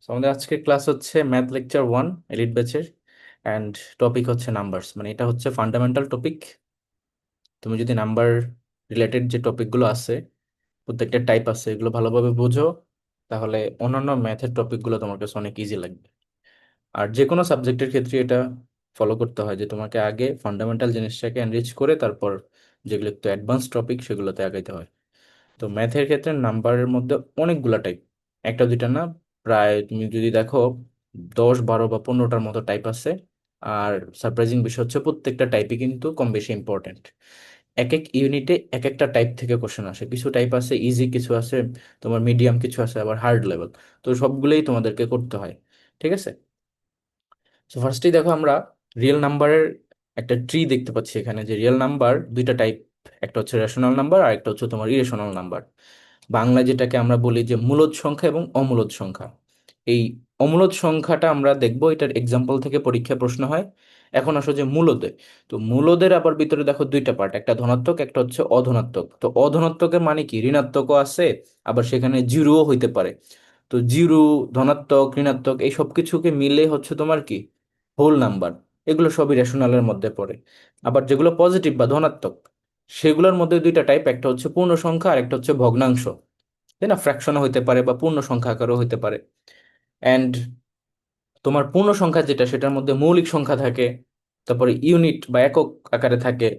So, আমাদের আজকের class হচ্ছে ম্যাথ লেকচার 1 এলিট ব্যাচের। অ্যান্ড টপিক হচ্ছে নাম্বারস, মানে এটা হচ্ছে ফান্ডামেন্টাল টপিক। তুমি যদি নাম্বার রিলেটেড যে টপিকগুলো আছে, প্রত্যেকটা টাইপ আছে, এগুলো ভালোভাবে বুঝো, তাহলে অন্যান্য ম্যাথের টপিকগুলো তোমার কাছে অনেক ইজি লাগবে। আর যে কোনো সাবজেক্টের ক্ষেত্রে এটা ফলো করতে হয় যে তোমাকে আগে ফান্ডামেন্টাল জিনিসটাকে এনরিচ করে তারপর যেগুলো একটু অ্যাডভান্স টপিক সেগুলোতে আগাইতে হয়। তো ম্যাথের ক্ষেত্রে নাম্বারের মধ্যে অনেকগুলা টাইপ, একটা দুইটা না, প্রায় তুমি যদি দেখো 10, 12 বা 15টার মতো টাইপ আছে। আর সারপ্রাইজিং বিষয় হচ্ছে প্রত্যেকটা টাইপই কিন্তু কম বেশি ইম্পর্টেন্ট। এক এক ইউনিটে এক একটা টাইপ থেকে কোশ্চেন আসে, কিছু টাইপ আছে ইজি, কিছু আছে তোমার মিডিয়াম, কিছু আছে আবার হার্ড লেভেল। তো সবগুলোই তোমাদেরকে করতে হয়। ঠিক আছে। সো ফার্স্টেই দেখো আমরা রিয়েল নাম্বারের একটা ট্রি দেখতে পাচ্ছি এখানে, যে রিয়েল নাম্বার দুইটা টাইপ, একটা হচ্ছে রেশনাল নাম্বার আর একটা হচ্ছে তোমার ইরেশনাল নাম্বার। বাংলায় যেটাকে আমরা বলি যে মূলদ সংখ্যা এবং অমূলদ সংখ্যা। এই অমূলদ সংখ্যাটা আমরা দেখবো, এটার এক্সাম্পল থেকে পরীক্ষা প্রশ্ন হয়। এখন আসো যে মূলদে। তো মূলদের আবার ভিতরে দেখো দুইটা পার্ট, একটা ধনাত্মক একটা হচ্ছে অধনাত্মক। তো অধনাত্মকের মানে কি, ঋণাত্মকও আছে, আবার সেখানে জিরোও হইতে পারে। তো জিরো, ধনাত্মক, ঋণাত্মক এই সব কিছুকে মিলে হচ্ছে তোমার কি হোল নাম্বার। এগুলো সবই রেশনালের মধ্যে পড়ে। আবার যেগুলো পজিটিভ বা ধনাত্মক, সেগুলোর মধ্যে দুইটা টাইপ, একটা হচ্ছে পূর্ণ সংখ্যা আর একটা হচ্ছে ভগ্নাংশ। তাই না, ফ্র্যাকশনও হইতে পারে বা পূর্ণ সংখ্যা আকারও হইতে পারে। অ্যান্ড তোমার পূর্ণ সংখ্যা যেটা, সেটার মধ্যে মৌলিক সংখ্যা থাকে, তারপরে ইউনিট বা একক আকারে থাকে,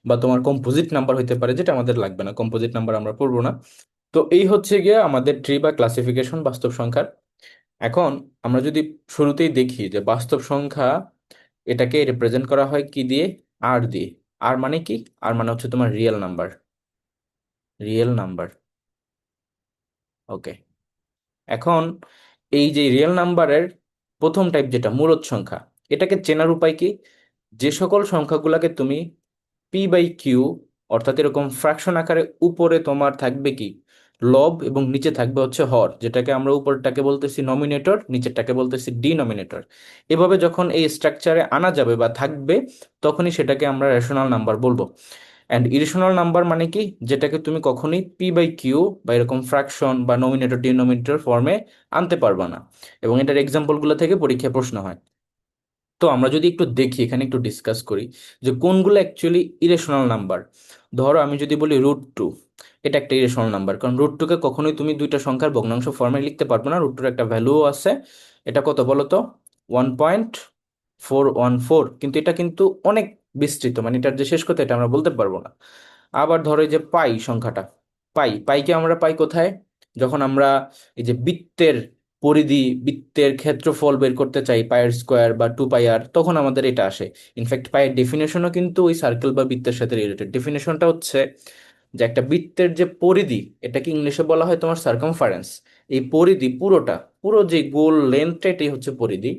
বা তোমার কম্পোজিট নাম্বার হইতে পারে, যেটা আমাদের লাগবে না, কম্পোজিট নাম্বার আমরা পড়বো না। তো এই হচ্ছে গিয়ে আমাদের ট্রি বা ক্লাসিফিকেশন বাস্তব সংখ্যার। এখন আমরা যদি শুরুতেই দেখি যে বাস্তব সংখ্যা এটাকে রিপ্রেজেন্ট করা হয় কি দিয়ে, আর দিয়ে। আর মানে কি, আর মানে হচ্ছে তোমার রিয়েল নাম্বার, রিয়েল নাম্বার। ওকে। এখন এই যে রিয়েল নাম্বারের প্রথম টাইপ যেটা মূলদ সংখ্যা, এটাকে চেনার উপায় কি, যে সকল সংখ্যাগুলোকে তুমি P/Q, অর্থাৎ এরকম ফ্র্যাকশন আকারে উপরে তোমার থাকবে কি লব এবং নিচে থাকবে হচ্ছে হর, যেটাকে আমরা উপরটাকে বলতেছি নমিনেটর, নিচেরটাকে বলতেছি ডিনোমিনেটর। এভাবে যখন এই স্ট্রাকচারে আনা যাবে বা থাকবে, তখনই সেটাকে আমরা রেশনাল নাম্বার বলবো। অ্যান্ড ইরেশনাল নাম্বার মানে কি, যেটাকে তুমি কখনোই P/Q বা এরকম ফ্র্যাকশন বা নমিনেটর ডিনোমিনেটর ফর্মে আনতে পারবা না। এবং এটার এক্সাম্পলগুলো থেকে পরীক্ষায় প্রশ্ন হয়। তো আমরা যদি একটু দেখি, এখানে একটু ডিসকাস করি যে কোনগুলো অ্যাকচুয়ালি ইরেশনাল নাম্বার। ধরো আমি যদি বলি √2, এটা একটা ইরেশনাল নাম্বার, কারণ √2কে কখনোই তুমি দুইটা সংখ্যার ভগ্নাংশ ফর্মে লিখতে পারবে না, √2 একটা ভ্যালুও আছে। এটা কত বলো তো, 1.414, কিন্তু এটা কিন্তু অনেক বিস্তৃত, মানে এটার যে শেষ কথা এটা আমরা বলতে পারবো না। আবার ধরো এই যে পাই সংখ্যাটা, পাইকে আমরা পাই কোথায়, যখন আমরা এই যে বৃত্তের পরিধি, বৃত্তের ক্ষেত্রফল বের করতে চাই, পায়ের স্কোয়ার বা 2πr, তখন আমাদের এটা আসে। ইনফ্যাক্ট পায়ের ডেফিনেশনও কিন্তু ওই সার্কেল বা বৃত্তের সাথে রিলেটেড। ডেফিনেশনটা হচ্ছে যে একটা বৃত্তের যে পরিধি, এটাকে ইংলিশে বলা হয় তোমার সার্কামফারেন্স। এই পরিধি পুরোটা, পুরো যে গোল লেন্থটা, এটাই হচ্ছে পরিধি।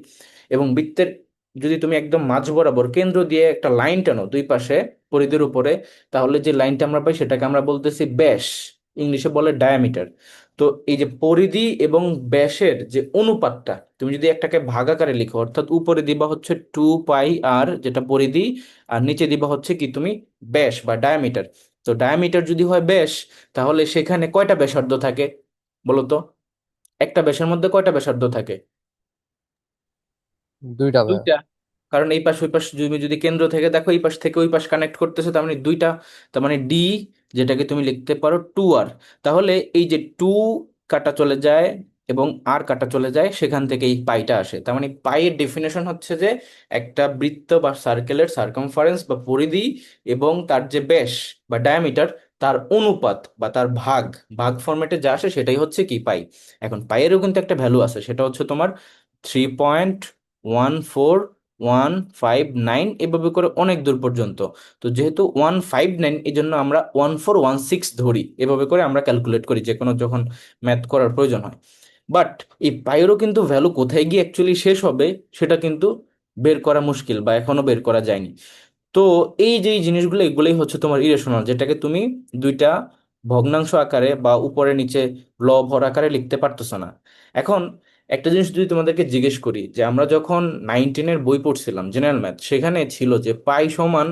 এবং বৃত্তের যদি তুমি একদম মাঝ বরাবর কেন্দ্র দিয়ে একটা লাইন টানো দুই পাশে পরিধির উপরে, তাহলে যে লাইনটা আমরা পাই সেটাকে আমরা বলতেছি ব্যাস, ইংলিশে বলে ডায়ামিটার। তো এই যে পরিধি এবং ব্যাসের যে অনুপাতটা, তুমি যদি একটাকে ভাগাকারে লিখো, অর্থাৎ উপরে দিবা হচ্ছে 2πr যেটা পরিধি, আর নিচে দিবা হচ্ছে কি তুমি ব্যাস বা ডায়ামিটার। তো ডায়ামিটার যদি হয় ব্যাস, তাহলে সেখানে কয়টা ব্যাসার্ধ থাকে বলো তো, একটা ব্যাসের মধ্যে কয়টা ব্যাসার্ধ থাকে? দুইটা ভাই। দুইটা। কারণ এই পাশ ওই পাশ তুমি যদি কেন্দ্র থেকে দেখো, এই পাশ থেকে ওই পাশ কানেক্ট করতেছে, তার মানে দুইটা। তার মানে ডি, যেটাকে তুমি লিখতে পারো 2r। তাহলে এই যে 2 কাটা চলে যায় এবং আর কাটা চলে যায়, সেখান থেকে এই পাইটা আসে। তার মানে পাইয়ের ডেফিনেশন হচ্ছে যে একটা বৃত্ত বা সার্কেলের সার্কামফারেন্স বা পরিধি এবং তার যে ব্যাস বা ডায়ামিটার, তার অনুপাত বা তার ভাগ, ভাগ ফরম্যাটে যা আসে সেটাই হচ্ছে কি পাই। এখন পাইয়েরও কিন্তু একটা ভ্যালু আছে, সেটা হচ্ছে তোমার 3.14159, এভাবে করে অনেক দূর পর্যন্ত। তো যেহেতু 159, এই জন্য আমরা 1416 ধরি, এভাবে করে আমরা ক্যালকুলেট করি যে কোনো যখন ম্যাথ করার প্রয়োজন হয়। বাট এই পাইরও কিন্তু ভ্যালু কোথায় গিয়ে অ্যাকচুয়ালি শেষ হবে, সেটা কিন্তু বের করা মুশকিল বা এখনো বের করা যায়নি। তো এই যে এই জিনিসগুলো, এগুলোই হচ্ছে তোমার ইরেশনাল, যেটাকে তুমি দুইটা ভগ্নাংশ আকারে বা উপরে নিচে লব হর আকারে লিখতে পারতেছো না। এখন একটা জিনিস যদি তোমাদেরকে জিজ্ঞেস করি, যে আমরা যখন 19-এর বই পড়ছিলাম জেনারেল ম্যাথ, সেখানে ছিল যে পাই সমান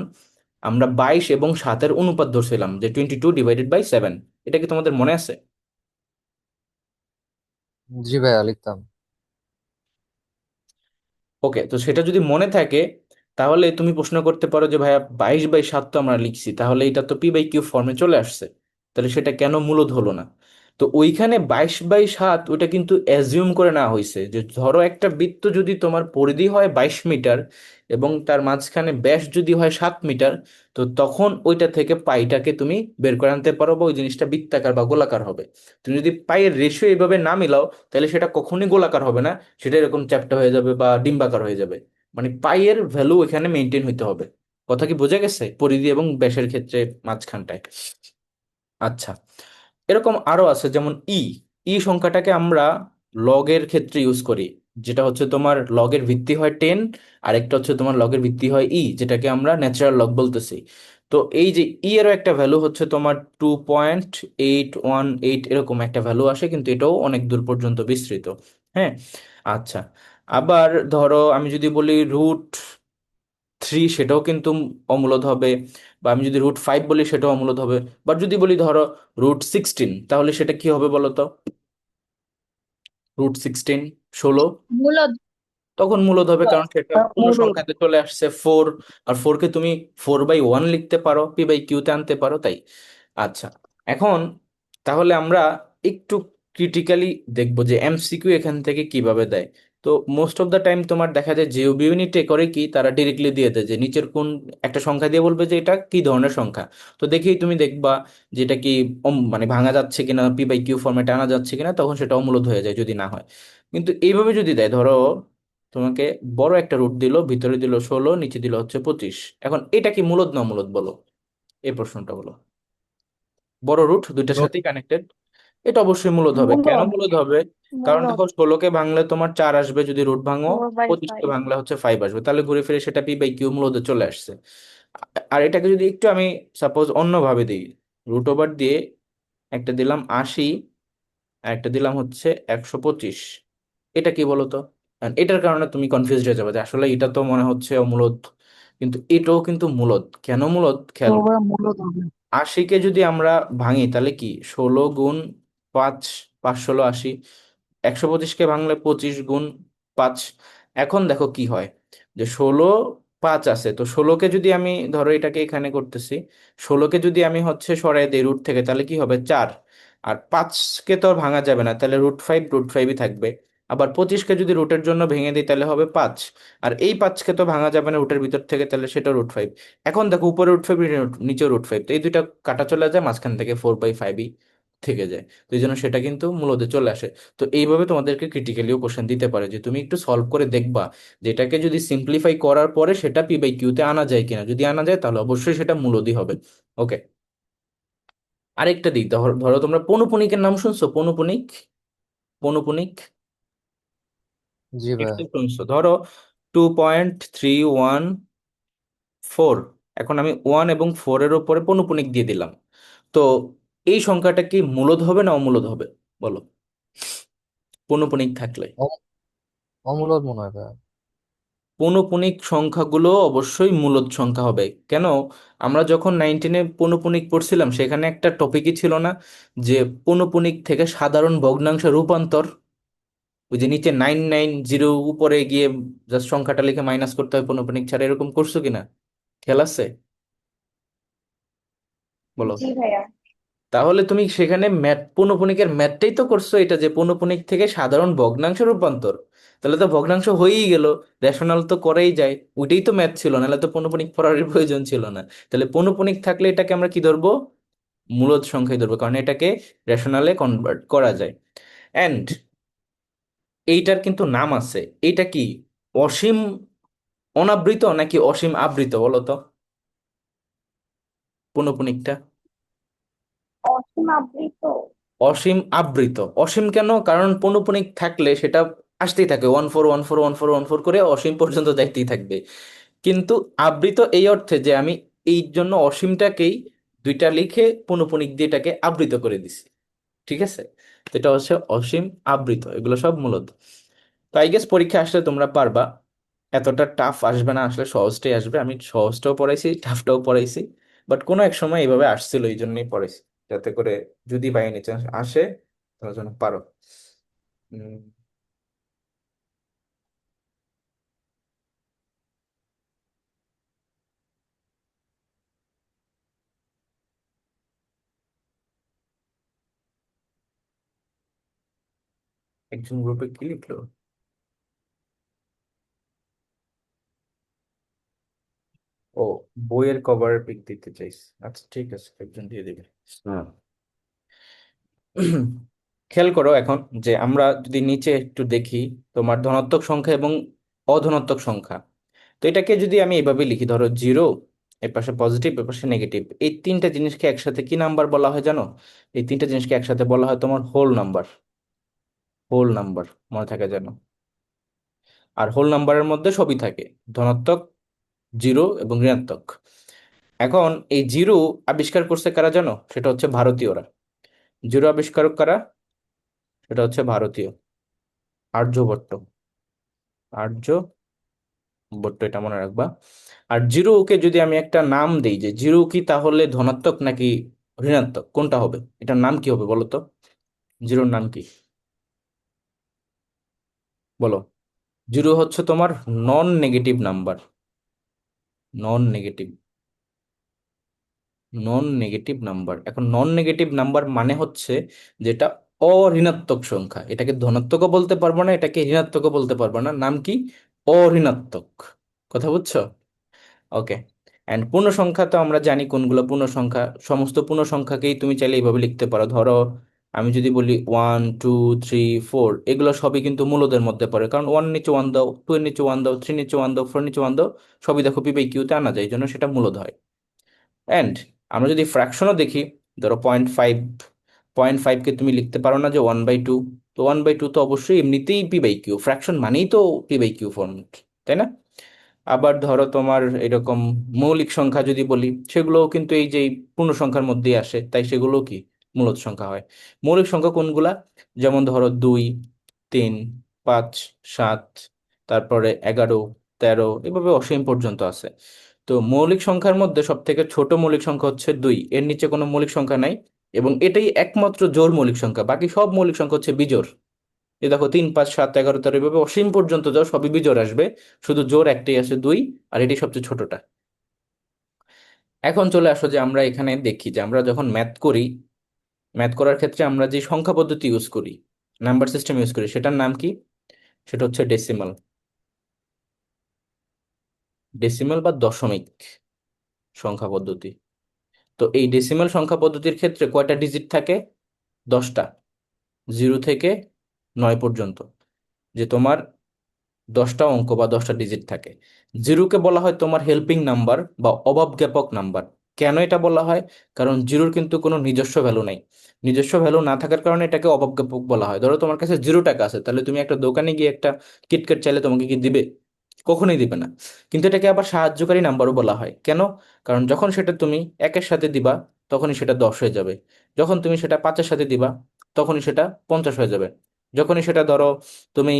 আমরা 22 এবং 7-এর অনুপাত ধরছিলাম, যে 22/7। এটা কি তোমাদের মনে আছে? জি ভাইয়া, লিখতাম। ওকে, তো সেটা যদি মনে থাকে তাহলে তুমি প্রশ্ন করতে পারো যে ভাইয়া 22/7 তো আমরা লিখছি, তাহলে এটা তো P/Q ফর্মে চলে আসছে, তাহলে সেটা কেন মূলদ হলো না? তো ওইখানে 22/7 ওটা কিন্তু অ্যাজিউম করে নেওয়া হয়েছে যে ধরো একটা বৃত্ত যদি তোমার পরিধি হয় 22 মিটার এবং তার মাঝখানে ব্যাস যদি হয় 7 মিটার, তো তখন ওইটা থেকে পাইটাকে তুমি বের করে আনতে পারো বা ওই জিনিসটা বৃত্তাকার বা গোলাকার হবে। তুমি যদি পাইয়ের রেশিও এইভাবে না মিলাও তাহলে সেটা কখনোই গোলাকার হবে না, সেটা এরকম চ্যাপ্টা হয়ে যাবে বা ডিম্বাকার হয়ে যাবে। মানে পাইয়ের ভ্যালু এখানে মেনটেন হইতে হবে। কথা কি বোঝা গেছে পরিধি এবং ব্যাসের ক্ষেত্রে মাঝখানটায়? আচ্ছা, এরকম আরো আছে যেমন ই সংখ্যাটাকে আমরা লগের ক্ষেত্রে ইউজ করি, যেটা হচ্ছে তোমার লগের ভিত্তি হয় 10, আর একটা হচ্ছে তোমার লগের ভিত্তি হয় যেটাকে আমরা ন্যাচারাল লগ বলতেছি। তো এই যে এরও একটা ভ্যালু হচ্ছে তোমার 2.818 এরকম একটা ভ্যালু আসে, কিন্তু এটাও অনেক দূর পর্যন্ত বিস্তৃত। হ্যাঁ, আচ্ছা। আবার ধরো আমি যদি বলি √3, সেটাও কিন্তু অমূলদ হবে। বা আমি যদি √5 বলি সেটাও অমূলদ হবে। বাট যদি বলি ধরো √16, তাহলে সেটা কি হবে বলো তো? √16, 16, মূলত তখন মূলদ হবে, কারণ সেটা পূর্ণ মূলত সংখ্যাতে চলে আসছে 4। আর 4কে তুমি 4/1 লিখতে পারো, P/Q তে আনতে পারো, তাই। আচ্ছা, এখন তাহলে আমরা একটু ক্রিটিক্যালি দেখবো যে এমসিকিউ এখান থেকে কিভাবে দেয়। তো মোস্ট অফ দ্য টাইম তোমার দেখা যায় যে ইউনিটে করে কি, তারা ডিরেক্টলি দিয়ে দেয় যে নিচের কোন একটা সংখ্যা দিয়ে বলবে যে এটা কি ধরনের সংখ্যা। তো দেখেই তুমি দেখবা যেটা কি মানে ভাঙা যাচ্ছে কিনা, P/Q ফর্মেটে আনা যাচ্ছে কিনা, তখন সেটা অমূলদ হয়ে যায় যদি না হয়। কিন্তু এইভাবে যদি দেয়, ধরো তোমাকে বড় একটা রুট দিল, ভিতরে দিল 16, নিচে দিল হচ্ছে 25, এখন এটা কি মূলদ না অমূলদ বলো? এই প্রশ্নটা বলো। বড় রুট দুইটার মূলত সাথেই কানেক্টেড, এটা অবশ্যই মূলদ হবে। কেন মূলত মূলদ হবে? কারণ মূলত দেখো 16কে ভাঙলে তোমার 4 আসবে যদি রুট ভাঙো, ফোর বাই 25কে ফাইভ ভাঙলে হচ্ছে 5 আসবে, তাহলে ঘুরে ফিরে সেটা P/Q মূলদে চলে আসছে। আর এটাকে যদি একটু আমি সাপোজ অন্যভাবে দিই, √ওভার দিয়ে একটা দিলাম 80 আর একটা দিলাম হচ্ছে 125, এটা কি বলতো? And এটার কারণে তুমি কনফিউজ হয়ে যাবে যে আসলে এটা তো মনে হচ্ছে অমূলদ, কিন্তু এটাও কিন্তু মূলদ। কেন মূলদ খেয়াল করো। মূলত হবে। 80কে যদি আমরা ভাঙি তাহলে কি 16 গুণ 5, 5 × 16 = 80। 125কে ভাঙলে 25 গুণ 5। এখন দেখো কি হয়, যে 16 5 আছে, তো 16কে যদি আমি ধরো এটাকে এখানে করতেছি, 16কে যদি আমি হচ্ছে সরাই দিই রুট থেকে, তাহলে কি হবে 4। আর 5কে তো আর ভাঙা যাবে না, তাহলে √5 থাকবে। আবার 25কে যদি রুটের জন্য ভেঙে দিই তাহলে হবে 5। আর এই 5কে তো ভাঙা যাবে না রুটের ভিতর থেকে, তাহলে সেটা √5। এখন দেখো উপরে √5, নিচে √5, তো এই দুইটা কাটা চলে যায়, মাঝখান থেকে 4/5ই থেকে যায়। তো এই জন্য সেটা কিন্তু মূলত চলে আসে। তো এইভাবে তোমাদেরকে ক্রিটিক্যালিও কোশ্চেন দিতে পারে, যে তুমি একটু সলভ করে দেখবা যেটাকে যদি সিম্পলিফাই করার পরে সেটা P/Q তে আনা যায় কিনা, যদি আনা যায় তাহলে অবশ্যই সেটা মূলদই হবে। ওকে, আরেকটা দিক ধরো, ধরো তোমরা পনুপনিকের নাম শুনছো? পনুপনিক, পনুপনিক জি ভাই। নিশ্চয়ই শুনছো। ধরো 2.314, এখন আমি 1 এবং 4 এর উপরে পনুপনিক দিয়ে দিলাম। তো এই সংখ্যাটা কি মূলদ হবে না অমূলদ হবে বলো, পৌনঃপুনিক থাকলে? অমূলত মনে হয় ভাই। পৌনঃপুনিক সংখ্যাগুলো অবশ্যই মূলদ সংখ্যা হবে। কেন? আমরা যখন 19-এ পৌনঃপুনিক পড়ছিলাম সেখানে একটা টপিকই ছিল না যে পৌনঃপুনিক থেকে সাধারণ ভগ্নাংশে রূপান্তর? ওই যে নিচে 990 উপরে গিয়ে জাস্ট সংখ্যাটা লিখে মাইনাস করতে হয় পৌনঃপুনিক ছাড়া, এরকম করছো কিনা, খেয়াল আছে বলো? জি ভাইয়া। তাহলে তুমি সেখানে ম্যাথ, পৌনঃপুনিকের ম্যাথটাই তো করছো, এটা যে পৌনঃপুনিক থেকে সাধারণ ভগ্নাংশ রূপান্তর, তাহলে তো ভগ্নাংশ হয়েই গেল, রেশনাল তো করেই যায়, ওইটাই তো ম্যাথ ছিল, নাহলে তো পৌনঃপুনিক পড়ার প্রয়োজন ছিল না। তাহলে পৌনঃপুনিক থাকলে এটাকে আমরা কি ধরবো? মূলদ সংখ্যায় ধরবো, কারণ এটাকে রেশনালে কনভার্ট করা যায়। অ্যান্ড এইটার কিন্তু নাম আছে। এইটা কি অসীম অনাবৃত নাকি অসীম আবৃত বলো তো, পৌনঃপুনিকটা? অসীমাবৃত। অসীম আবৃত। অসীম কেন? কারণ পৌনঃপুনিক থাকলে সেটা আসতেই থাকে 14 14 14 14 করে অসীম পর্যন্ত দেখতেই থাকবে। কিন্তু আবৃত এই অর্থে যে আমি এই জন্য অসীমটাকেই দুইটা লিখে পৌনঃপুনিক দিয়ে এটাকে আবৃত করে দিছি। ঠিক আছে, তো এটা হচ্ছে অসীম আবৃত, এগুলো সব মূলত। তো আই গেস পরীক্ষা আসলে তোমরা পারবা, এতটা টাফ আসবে না, আসলে সহজটাই আসবে। আমি সহজটাও পড়াইছি, টাফটাও পড়াইছি, বাট কোনো এক সময় এইভাবে আসছিল, এই জন্যই পড়াইছি, যাতে করে যদি বাই এনি চান্স আসে তাহলে যেন পারো। উম, একজন গ্রুপে কি লিখলো? ও, বইয়ের কভার পিক দিতে চাইছে। আচ্ছা ঠিক আছে, একজন দিয়ে দিবে। হ্যাঁ। খেয়াল করো এখন, যে আমরা যদি নিচে একটু দেখি, তোমার ধনাত্মক সংখ্যা এবং অধনাত্মক সংখ্যা। তো এটাকে যদি আমি এভাবে লিখি, ধরো জিরো, এর পাশে পজিটিভ, এর পাশে নেগেটিভ, এই তিনটা জিনিসকে একসাথে কি নাম্বার বলা হয় জানো? এই তিনটা জিনিসকে একসাথে বলা হয় তোমার হোল নাম্বার। হোল নাম্বার, মনে থাকে যেন। আর হোল নাম্বারের মধ্যে সবই থাকে, ধনাত্মক, জিরো এবং ঋণাত্মক। এখন এই জিরো আবিষ্কার করছে কারা জানো? সেটা হচ্ছে ভারতীয়রা। জিরো আবিষ্কারক কারা? সেটা হচ্ছে ভারতীয়, আর্যভট্ট। আর্যভট্ট, এটা মনে রাখবা। আর জিরো কে যদি আমি একটা নাম দেই, যে জিরো কি তাহলে ধনাত্মক নাকি ঋণাত্মক, কোনটা হবে? এটার নাম কি হবে বলো তো? জিরোর নাম কি? বলো। জিরো হচ্ছে তোমার non negative number. Non negative, non negative number. এখন নন নেগেটিভ নাম্বার মানে হচ্ছে যেটা অঋণাত্মক সংখ্যা। এটাকে ধনাত্মকও বলতে পারবো না, এটাকে ঋণাত্মকও বলতে পারবো না, নাম কি? অঋণাত্মক। কথা বুঝছো? ওকে। অ্যান্ড পূর্ণ সংখ্যা তো আমরা জানি কোনগুলো পূর্ণ সংখ্যা। সমস্ত পূর্ণ সংখ্যাকেই তুমি চাইলে এইভাবে লিখতে পারো। ধরো আমি যদি বলি 1 2 3 4, এগুলো সবই কিন্তু মূলদের মধ্যে পড়ে, কারণ ওয়ান নিচে ওয়ান দাও, টু এর নিচে ওয়ান দাও, থ্রি নিচে ওয়ান দাও, ফোর নিচে ওয়ান দাও, সবই দেখো পি বাই কিউতে আনা যায়, এই জন্য সেটা মূলদ হয়। অ্যান্ড আমরা যদি ফ্র্যাকশনও দেখি, ধরো 0.5, 0.5কে তুমি লিখতে পারো না যে 1/2? তো 1/2 তো অবশ্যই এমনিতেই পি বাই কিউ, ফ্র্যাকশন মানেই তো পি বাই কিউ ফর্মেট, তাই না? আবার ধরো তোমার এরকম মৌলিক সংখ্যা যদি বলি, সেগুলোও কিন্তু এই যে এই পূর্ণ সংখ্যার মধ্যেই আসে, তাই সেগুলো কি মূলদ সংখ্যা হয়। মৌলিক সংখ্যা কোনগুলা? যেমন ধরো 2 3 5 7, তারপরে 11 13, এভাবে অসীম পর্যন্ত আছে। তো মৌলিক সংখ্যার মধ্যে সব থেকে ছোট মৌলিক সংখ্যা হচ্ছে 2, এর নিচে কোনো মৌলিক সংখ্যা নাই। এবং এটাই একমাত্র জোড় মৌলিক সংখ্যা, বাকি সব মৌলিক সংখ্যা হচ্ছে বিজোড়। এই দেখো 3 5 7 11 13, এভাবে অসীম পর্যন্ত যাও, সবই বিজোড় আসবে। শুধু জোড় একটাই আছে 2, আর এটি সবচেয়ে ছোটটা। এখন চলে আসো যে আমরা এখানে দেখি যে আমরা যখন ম্যাথ করি, ম্যাথ করার ক্ষেত্রে আমরা যে সংখ্যা পদ্ধতি ইউজ করি, নাম্বার সিস্টেম ইউজ করি, সেটার নাম কি? সেটা হচ্ছে ডেসিমাল। ডেসিমাল বা দশমিক সংখ্যা পদ্ধতি। তো এই ডেসিমাল সংখ্যা পদ্ধতির ক্ষেত্রে কয়টা ডিজিট থাকে? 10টা, 0 থেকে 9 পর্যন্ত। যে তোমার 10টা অঙ্ক বা 10টা ডিজিট থাকে। জিরোকে বলা হয় তোমার হেল্পিং নাম্বার বা অভাবজ্ঞাপক নাম্বার। কেন এটা বলা হয়? কারণ জিরোর কিন্তু কোনো নিজস্ব ভ্যালু নাই। নিজস্ব ভ্যালু না থাকার কারণে এটাকে অভাবজ্ঞাপক বলা হয়। ধরো তোমার কাছে 0 টাকা আছে, তাহলে তুমি একটা দোকানে গিয়ে একটা কিটক্যাট চাইলে তোমাকে কি দিবে? কখনোই দিবে না। কিন্তু এটাকে আবার সাহায্যকারী নাম্বারও বলা হয়। কেন? কারণ যখন সেটা তুমি 1-এর সাথে দিবা, তখনই সেটা 10 হয়ে যাবে। যখন তুমি সেটা 5-এর সাথে দিবা, তখনই সেটা 50 হয়ে যাবে। যখনই সেটা ধরো তুমি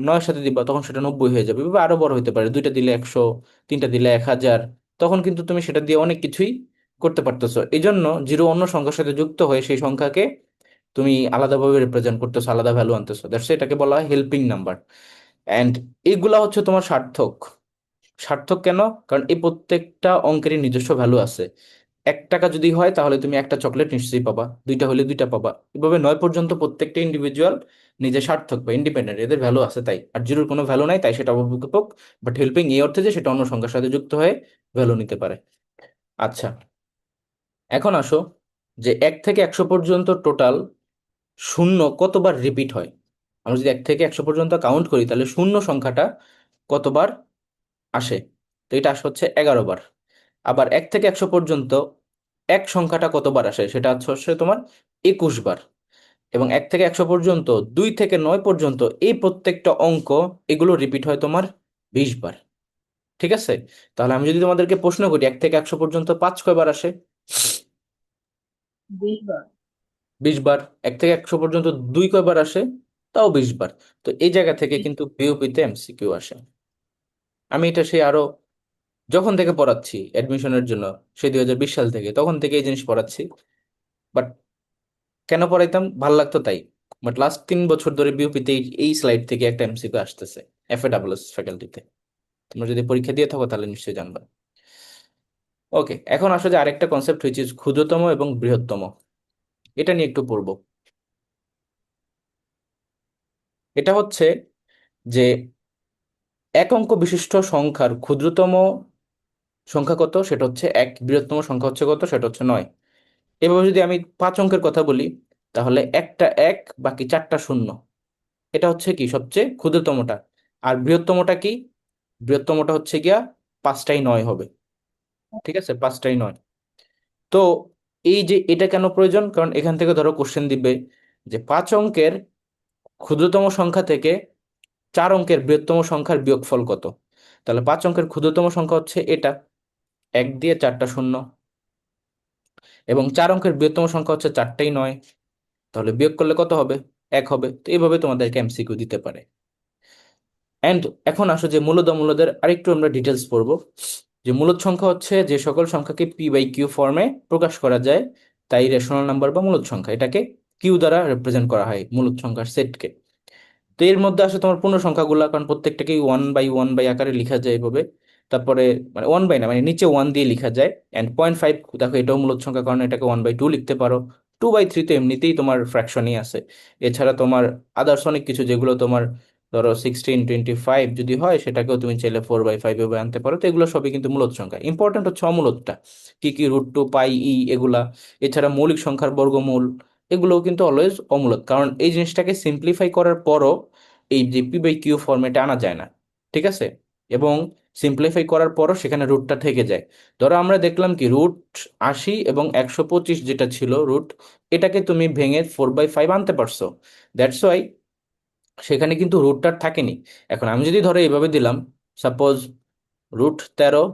9-এর সাথে দিবা, তখন সেটা 90 হয়ে যাবে, বা আরো বড় হতে পারে, 2টা দিলে 100, 3টা দিলে 1000। তখন কিন্তু তুমি সেটা দিয়ে অনেক কিছুই করতে পারতেছো। এই জন্য জিরো অন্য সংখ্যার সাথে যুক্ত হয়ে সেই সংখ্যাকে তুমি আলাদাভাবে রিপ্রেজেন্ট করতেছো, আলাদা ভ্যালু আনতেছো, দ্যাটস এটাকে বলা হয় হেল্পিং নাম্বার। অ্যান্ড এগুলা হচ্ছে তোমার সার্থক। সার্থক কেন? কারণ এই প্রত্যেকটা অঙ্কেরই নিজস্ব ভ্যালু আছে। 1 টাকা যদি হয় তাহলে তুমি একটা চকলেট নিশ্চয়ই পাবা, 2টা হলে 2টা পাবা, এভাবে 9 পর্যন্ত প্রত্যেকটা ইন্ডিভিজুয়াল নিজে সার্থক বা ইন্ডিপেন্ডেন্ট, এদের ভ্যালু আছে তাই। আর জিরোর কোনো ভ্যালু নাই, তাই সেটা অবকৃপক। বাট হেল্পিং এই অর্থে যে সেটা অন্য সংখ্যার সাথে যুক্ত হয়ে ভ্যালু নিতে পারে। আচ্ছা, এখন আসো যে 1 থেকে 100 পর্যন্ত টোটাল শূন্য কতবার রিপিট হয়। আমরা যদি 1 থেকে 100 পর্যন্ত কাউন্ট করি, তাহলে শূন্য সংখ্যাটা কতবার আসে? তো এটা আসে হচ্ছে 11 বার। আবার 1 থেকে 100 পর্যন্ত এক সংখ্যাটা কতবার আসে? সেটা হচ্ছে তোমার 21 বার। এবং 1 থেকে 100 পর্যন্ত, 2 থেকে 9 পর্যন্ত, এই প্রত্যেকটা অঙ্ক, এগুলো রিপিট হয় তোমার 20 বার। ঠিক আছে? তাহলে আমি যদি তোমাদেরকে প্রশ্ন করি, 1 থেকে 100 পর্যন্ত 5 কয়বার আসে? 20 বার। 20 বার। 1 থেকে 100 পর্যন্ত 2 কয়বার আসে? তাও 20 বার। তো এই জায়গা থেকে কিন্তু বিওপিতে এমসিকিউ আসে। আমি এটা সেই আরো যখন থেকে পড়াচ্ছি অ্যাডমিশনের জন্য, সেই 2020 সাল থেকে, তখন থেকে এই জিনিস পড়াচ্ছি। বাট কেন পড়াইতাম? ভাল লাগতো তাই। বাট লাস্ট 3 বছর ধরে বিওপিতে এই স্লাইড থেকে একটা এমসিকিউ আসতেছে, এফএডাব্লিউএস ফ্যাকাল্টিতে। তোমরা যদি পরীক্ষা দিয়ে থাকো তাহলে নিশ্চয়ই জানবা। ওকে, এখন আসলে আরেকটা কনসেপ্ট হয়েছে ক্ষুদ্রতম এবং বৃহত্তম, এটা নিয়ে একটু পড়বো। এটা হচ্ছে যে এক অঙ্ক বিশিষ্ট সংখ্যার ক্ষুদ্রতম সংখ্যা কত, সেটা হচ্ছে এক, বৃহত্তম সংখ্যা হচ্ছে কত, সেটা হচ্ছে নয়। এভাবে যদি আমি 5 অঙ্কের কথা বলি, তাহলে একটা এক, বাকি চারটা শূন্য, এটা হচ্ছে কি সবচেয়ে ক্ষুদ্রতমটা। আর বৃহত্তমটা কি? বৃহত্তমটা হচ্ছে গিয়া পাঁচটাই নয় হবে। ঠিক আছে, পাঁচটাই নয়। তো এই যে এটা কেন প্রয়োজন, কারণ এখান থেকে ধরো কোশ্চেন দিবে যে 5 অঙ্কের ক্ষুদ্রতম সংখ্যা থেকে 4 অঙ্কের বৃহত্তম সংখ্যার বিয়োগফল কত। তাহলে 5 অঙ্কের ক্ষুদ্রতম সংখ্যা হচ্ছে এটা, এক দিয়ে চারটা শূন্য, এবং 4 অঙ্কের বৃহত্তম সংখ্যা হচ্ছে চারটাই নয়। তাহলে বিয়োগ করলে কত হবে? এক হবে। তো এইভাবে তোমাদেরকে এমসিকিউ দিতে পারে। অ্যান্ড এখন আসো যে মূলদ অমূলদের আরেকটু আমরা ডিটেলস পড়বো। যে মূলদ সংখ্যা হচ্ছে যে সকল সংখ্যাকে পি বাই কিউ ফর্মে প্রকাশ করা যায়, তাই রেশনাল নাম্বার বা মূলদ সংখ্যা, এটাকে কিউ দ্বারা রিপ্রেজেন্ট করা হয় মূলদ সংখ্যার সেটকে। তো এর মধ্যে আসে তোমার পূর্ণ সংখ্যাগুলো, কারণ প্রত্যেকটাকেই ওয়ান বাই ওয়ান বাই আকারে লেখা যায় এভাবে। তারপরে মানে ওয়ান বাই না, মানে নিচে ওয়ান দিয়ে লেখা যায়। অ্যান্ড 0.5 দেখো, এটাও মূলদ সংখ্যা, কারণ এটাকে 1/2 লিখতে পারো। 2/3 তো এমনিতেই তোমার ফ্র্যাকশনই আছে। এছাড়া তোমার আদার্স অনেক কিছু, যেগুলো তোমার ধরো 16, 25 যদি হয়, সেটাকেও তুমি চাইলে 4/5 এভাবে আনতে পারো। তো এগুলো সবই কিন্তু মূলদ সংখ্যা। ইম্পর্টেন্ট হচ্ছে অমূলদটা, কি কি √2 পাই ই এগুলা। এছাড়া মৌলিক সংখ্যার বর্গমূল, এগুলোও কিন্তু অলওয়েজ অমূলদ, কারণ এই জিনিসটাকে সিম্পলিফাই করার পরও এই যে পি বাই কিউ ফরম্যাটে আনা যায় না। ঠিক আছে, এবং সিম্পলিফাই করার পরও সেখানে রুটটা থেকে যায়। ধরো আমরা দেখলাম কি √80 এবং 125 যেটা ছিল রুট, এটাকে তুমি ভেঙে 4/5 আনতে পারছো। দ্যাটস ওয়াই সেখানে কিন্তু রুটটা থাকেনি। এখন আমি যদি ধরো এইভাবে দিলাম, সাপোজ √13,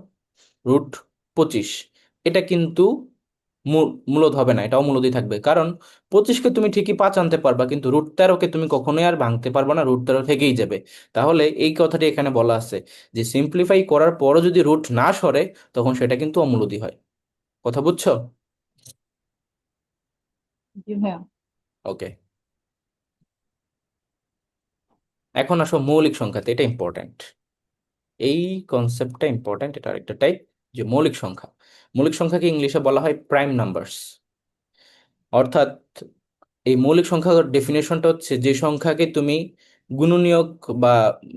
√25, এটা কিন্তু মূলদ হবে না, এটা অমূলদই থাকবে। কারণ 25কে তুমি ঠিকই 5 আনতে পারবা, কিন্তু √13কে তুমি কখনোই আর ভাঙতে পারবা না, √13 থেকেই যাবে। তাহলে এই কথাটি এখানে বলা আছে যে সিম্পলিফাই করার পরও যদি রুট না সরে, তখন সেটা কিন্তু অমূলদই হয়। কথা বুঝছো? জি ভাইয়া। ওকে, এখন আসো মৌলিক সংখ্যাতে, এটা ইম্পর্ট্যান্ট। এই কনসেপ্টটা ইম্পর্ট্যান্ট, এটা আরেকটা টাইপ। যে মৌলিক সংখ্যা, মৌলিক সংখ্যাকে ইংলিশে বলা হয় প্রাইম নাম্বারস। অর্থাৎ এই মৌলিক সংখ্যার ডেফিনেশনটা হচ্ছে যে সংখ্যাকে তুমি গুণনীয়ক বা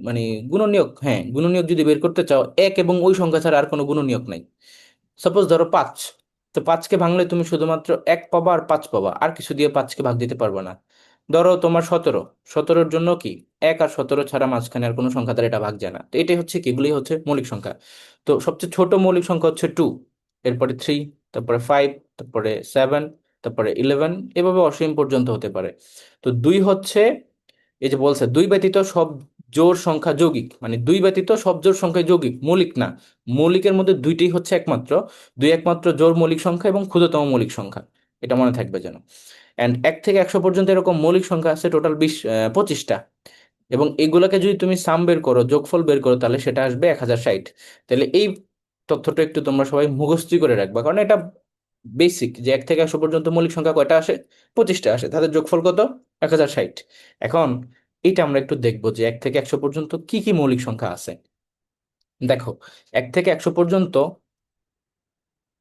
মানে গুণনীয়ক, হ্যাঁ গুণনীয়ক যদি বের করতে চাও, এক এবং ওই সংখ্যা ছাড়া আর কোনো গুণনীয়ক নাই। সাপোজ ধরো 5, তো 5কে ভাঙলে তুমি শুধুমাত্র এক পাবা আর 5 পাবা, আর কিছু দিয়ে 5কে ভাগ দিতে পারবে না। ধরো তোমার 17, 17-র জন্য কি এক আর 17 ছাড়া মাঝখানে আর কোনো সংখ্যা দ্বারা এটা ভাগ যায় না। তো এটাই হচ্ছে কি, এগুলি হচ্ছে মৌলিক সংখ্যা। তো সবচেয়ে ছোট মৌলিক সংখ্যা হচ্ছে 2, এরপরে 3, তারপরে 5, তারপরে 7, তারপরে 11, এভাবে অসীম পর্যন্ত হতে পারে। তো 2 হচ্ছে, এই যে বলছে দুই ব্যতীত সব জোড় সংখ্যা যৌগিক, মানে দুই ব্যতীত সব জোড় সংখ্যা যৌগিক, মৌলিক না। মৌলিকের মধ্যে দুইটাই হচ্ছে একমাত্র, দুই একমাত্র জোড় মৌলিক সংখ্যা এবং ক্ষুদ্রতম মৌলিক সংখ্যা, এটা মনে থাকবে যেন। অ্যান্ড 1 থেকে 100 পর্যন্ত এরকম মৌলিক সংখ্যা আছে টোটাল 25টা। এবং এগুলোকে যদি তুমি সাম বের করো, যোগফল বের করো, তাহলে সেটা আসবে 1060। তাহলে এই তথ্যটা একটু তোমরা সবাই মুখস্থ করে রাখবা, কারণ এটা বেসিক, যে 1 থেকে 100 পর্যন্ত মৌলিক সংখ্যা কয়টা আসে? 25টা আসে, তাদের যোগফল কত? 1060। এখন এটা আমরা একটু দেখবো যে 1 থেকে 100 পর্যন্ত কি কি মৌলিক সংখ্যা আছে। দেখো, 1 থেকে 100 পর্যন্ত,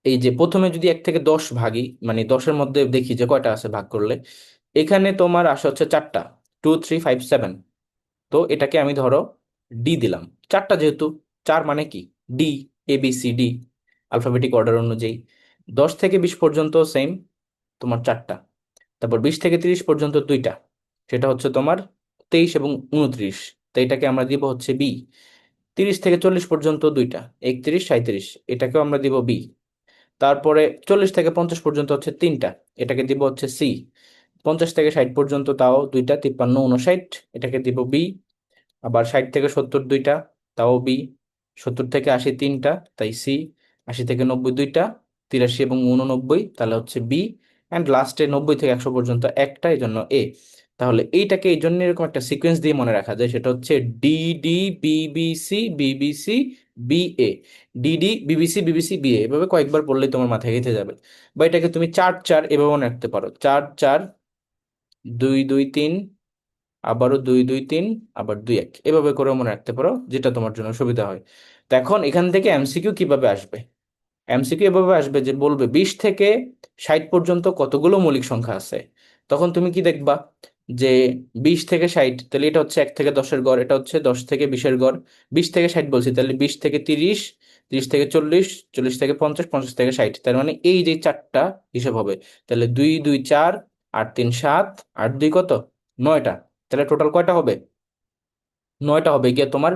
এই যে প্রথমে যদি 1 থেকে 10 ভাগি, মানে 10-এর মধ্যে দেখি যে কয়টা আছে ভাগ করলে, এখানে তোমার আসে হচ্ছে চারটা, 2, 3, 5, 7। তো এটাকে আমি ধরো ডি দিলাম, চারটা যেহেতু, চার মানে কি, ডি, ABCD, আলফাবেটিক অর্ডার অনুযায়ী। 10 থেকে 20 পর্যন্ত সেম, তোমার চারটা। তারপর 20 থেকে 30 পর্যন্ত দুইটা, সেটা হচ্ছে তোমার 23 এবং 29। তো এটাকে আমরা দিব হচ্ছে বি। 30 থেকে 40 পর্যন্ত দুইটা, 31, 37, এটাকেও আমরা দিব বি। তারপরে 40 থেকে 50 পর্যন্ত হচ্ছে তিনটা, এটাকে দিব হচ্ছে সি। 50 থেকে 60 পর্যন্ত তাও দুইটা, 53, 59, এটাকে দিব বি। আবার 60 থেকে 70 দুইটা, তাও বি। 70 থেকে 80 তিনটা, তাই সি। 80 থেকে 90 দুইটা, 83 এবং 89, তাহলে হচ্ছে বি। অ্যান্ড লাস্টে 90 থেকে 100 পর্যন্ত একটা, এই জন্য এ। তাহলে এইটাকে এই জন্য এরকম একটা সিকোয়েন্স দিয়ে মনে রাখা যায়, সেটা হচ্ছে DD, BBC, BBC, BA। DD, BBC, BBC, BA, এভাবে কয়েকবার পড়লেই তোমার মাথায় গেঁথে যাবে। বা এটাকে তুমি 4, 4 এভাবে মনে রাখতে পারো, 4, 4, 2, 2, 3, আবারও 2, 2, 3, আবার 2, 1, এভাবে করে মনে রাখতে পারো, যেটা তোমার জন্য সুবিধা হয়। তো এখন এখান থেকে এমসিকিউ কিভাবে আসবে? এমসিকিউ এভাবে আসবে যে বলবে 20 থেকে 60 পর্যন্ত কতগুলো মৌলিক সংখ্যা আছে। তখন তুমি কি দেখবা, যে 20 থেকে 60, তাহলে এটা হচ্ছে 1 থেকে 10-এর গড়, এটা হচ্ছে 10 থেকে 20-এর গড়। 20 থেকে 60 বলছি, তাহলে 20 থেকে 30, 30 থেকে 40, 40 থেকে 50, 50 থেকে 60, তার মানে এই যে চারটা হিসাব হবে। তাহলে 2 2 4, 8 3 7, 8 2 কত, 9টা। তাহলে টোটাল কয়টা হবে? 9টা হবে গিয়ে তোমার,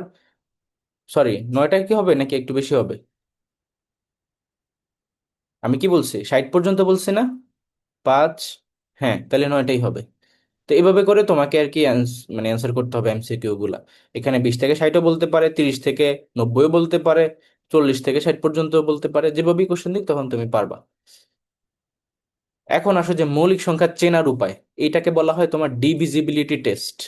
সরি 9টা কি হবে নাকি একটু বেশি হবে? আমি কি বলছি, 60 পর্যন্ত বলছি না? 5, হ্যাঁ তাহলে 9টাই হবে। তো এভাবে করে তোমাকে আর কি মানে অ্যান্সার করতে হবে এমসিকিউ গুলা। এখানে 20 থেকে 60ও বলতে পারে, 30 থেকে 90ও বলতে পারে, 40 থেকে 60 পর্যন্ত বলতে পারে, যেভাবেই কোশ্চেন দিক তখন তুমি পারবা। এখন আসো যে মৌলিক সংখ্যা চেনার উপায়, এটাকে বলা হয় তোমার ডিভিজিবিলিটি টেস্ট।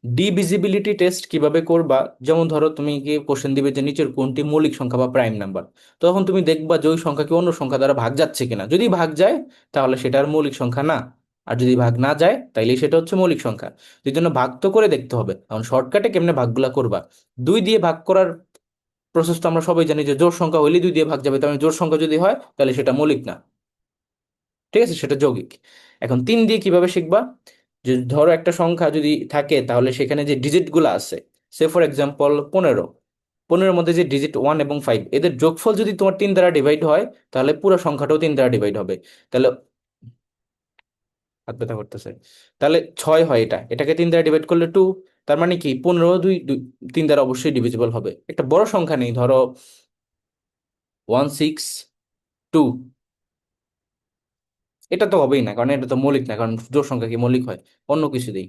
ডিভিজিবিলিটি টেস্ট কিভাবে করবা, যেমন ধরো তুমি কি কোশ্চেন দিবে যে নিচের কোনটি মৌলিক সংখ্যা বা প্রাইম নাম্বার, তখন তুমি দেখবা যে ওই সংখ্যাকে অন্য সংখ্যা দ্বারা ভাগ যাচ্ছে কিনা। যদি ভাগ যায় তাহলে সেটা আর মৌলিক সংখ্যা না, আর যদি ভাগ না যায় তাইলে সেটা হচ্ছে মৌলিক সংখ্যা। এই জন্য ভাগ তো করে দেখতে হবে। এখন শর্টকাটে কেমনে ভাগগুলা করবা, 2 দিয়ে ভাগ করার প্রসেস তো আমরা সবাই জানি, যে জোড় সংখ্যা হইলে 2 দিয়ে ভাগ যাবে, তার মানে জোড় সংখ্যা যদি হয় তাহলে সেটা মৌলিক না, ঠিক আছে, সেটা যৌগিক। এখন 3 দিয়ে কিভাবে শিখবা, যে ধরো একটা সংখ্যা যদি থাকে তাহলে সেখানে যে ডিজিট গুলো আছে, সে ফর এক্সাম্পল 15, 15-এর মধ্যে যে ডিজিট 1 এবং 5, এদের যোগফল যদি তোমার 3 দ্বারা ডিভাইড হয় তাহলে পুরো সংখ্যাটাও 3 দ্বারা ডিভাইড হবে। তাহলে হাত ব্যথা করতেছে, তাহলে 6 হয়, এটাকে 3 দ্বারা ডিভাইড করলে 2, তার মানে কি 15 3 দ্বারা অবশ্যই ডিভিজিবল হবে। একটা বড় সংখ্যা নেই, ধরো 162, এটা তো হবেই না, কারণ এটা তো মৌলিক না, কারণ জোড় সংখ্যা কি মৌলিক হয়? অন্য কিছু দিই।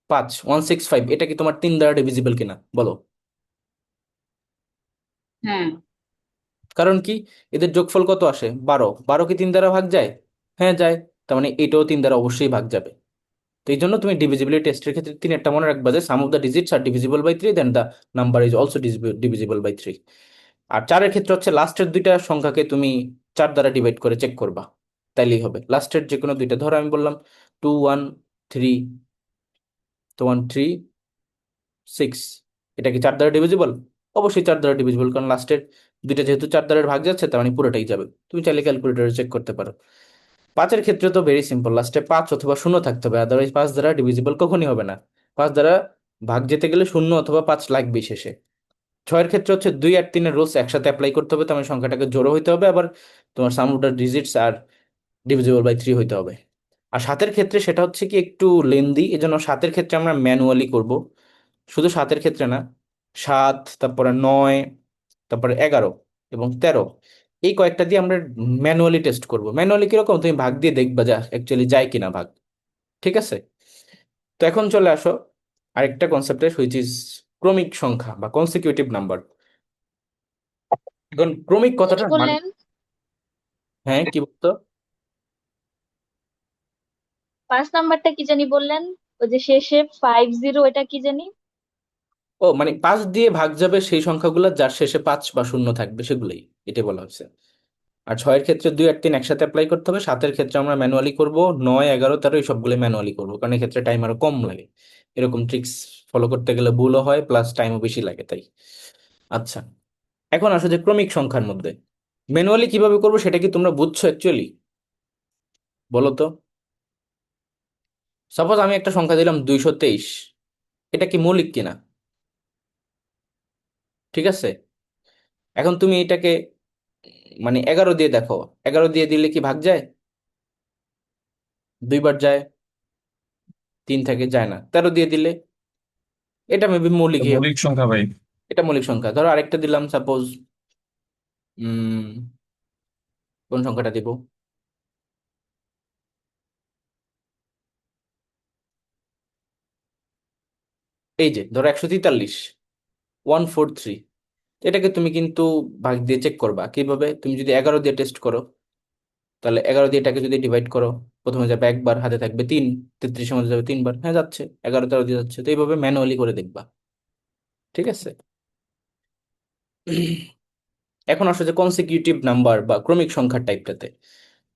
165, এটা কি তোমার 3 দ্বারা ডিভিজিবল কিনা বলো? হ্যাঁ। কারণ কি, এদের যোগফল কত আসে? 12, 12 কি 3 দ্বারা ভাগ যায়? হ্যাঁ যায়, তার মানে এটাও 3 দ্বারা অবশ্যই ভাগ যাবে। তো এই জন্য তুমি ডিভিজিবিলিটি টেস্টের ক্ষেত্রে 3 একটা মনে রাখবা, যে sum of the digits are divisible by 3, then the number is also divisible by 3। আর 4-এর ক্ষেত্রে হচ্ছে লাস্টের দুইটা সংখ্যাকে তুমি 4 দ্বারা ডিভাইড করে চেক করবা, তাইলেই হবে। লাস্টের যে কোনো দুইটা, ধরো আমি বললাম 213, তো 136, এটা কি 4 দ্বারা ডিভিজিবল? অবশ্যই 4 দ্বারা ডিভিজিবল, কারণ লাস্টের দুইটা যেহেতু 4 দ্বারা ভাগ যাচ্ছে তার মানে পুরোটাই যাবে। তুমি চাইলে ক্যালকুলেটরে চেক করতে পারো। 5-এর ক্ষেত্রে তো ভেরি সিম্পল, লাস্টে 5 অথবা 0 থাকতে হবে, আদারওয়াইজ 5 দ্বারা ডিভিজিবল কখনই হবে না। 5 দ্বারা ভাগ যেতে গেলে 0 অথবা 5 লাগবে শেষে। 6-এর ক্ষেত্রে হচ্ছে 2 আর 3-এর রুলস একসাথে অ্যাপ্লাই করতে হবে, তার মানে সংখ্যাটাকে জোড়ো হইতে হবে, আবার তোমার sum of the digits are divisible by 3 হইতে হবে। আর 7-এর ক্ষেত্রে সেটা হচ্ছে কি একটু লেন্দি, এজন্য 7-এর ক্ষেত্রে আমরা ম্যানুয়ালি করব। শুধু 7-এর ক্ষেত্রে না, 7, তারপরে 9, তারপরে 11 এবং 13, এই কয়েকটা দিয়ে আমরা ম্যানুয়ালি টেস্ট করব। ম্যানুয়ালি কিরকম, তুমি ভাগ দিয়ে দেখবা যা অ্যাকচুয়ালি যায় কিনা ভাগ, ঠিক আছে? তো এখন চলে আসো আরেকটা কনসেপ্টে, হুইচ ইজ ক্রমিক সংখ্যা বা কনসিকিউটিভ নাম্বার। এখন ক্রমিক জানি কথাটার মানে, বললেন, হ্যাঁ কি বলতো? 5 নাম্বারটা কি জানি বললেন? ওই যে শেষে 50, এটা কি জানি? ও মানে 5 দিয়ে ভাগ যাবে সেই সংখ্যাগুলো যার শেষে 5 বা 0 থাকবে, সেগুলোই এটা বলা হচ্ছে। আর 6-এর ক্ষেত্রে 2 আর 3 একসাথে অ্যাপ্লাই করতে হবে, 7-এর ক্ষেত্রে আমরা ম্যানুয়ালি করব, 9 11 13 এই সবগুলো ম্যানুয়ালি করবো, কারণ এক্ষেত্রে টাইম আরো কম লাগে। এরকম ট্রিক্স ফলো করতে গেলে ভুলও হয়, প্লাস টাইমও বেশি লাগে তাই। আচ্ছা, এখন আসো যে ক্রমিক সংখ্যার মধ্যে ম্যানুয়ালি কিভাবে করবো, সেটা কি তোমরা বুঝছো অ্যাকচুয়ালি? বলো তো। সাপোজ আমি একটা সংখ্যা দিলাম 223, এটা কি মৌলিক কিনা? ঠিক আছে, এখন তুমি এটাকে মানে 11 দিয়ে দেখো, 11 দিয়ে দিলে কি ভাগ যায়? 2বার যায়, 3 থেকে যায় না। 13 দিয়ে দিলে এটা মেবি তো মৌলিকই হবে। মৌলিক সংখ্যা ভাই। এটা মৌলিক সংখ্যা। ধরো আরেকটা দিলাম, সাপোজ উম কোন সংখ্যাটা দিব, এই যে ধরো 143, 143, এটাকে তুমি কিন্তু ভাগ দিয়ে চেক করবা কিভাবে, তুমি যদি 11 দিয়ে টেস্ট করো, তাহলে 11 দিয়ে এটাকে যদি ডিভাইড করো, প্রথমে যাবে একবার, হাতে থাকবে 3, 33-এর মধ্যে যাবে 3 বার, হ্যাঁ যাচ্ছে, 11 13 দিয়ে যাচ্ছে। তো এইভাবে ম্যানুয়ালি করে দেখবা, ঠিক আছে? এখন আসলে যে কনসিকিউটিভ নাম্বার বা ক্রমিক সংখ্যার টাইপটাতে,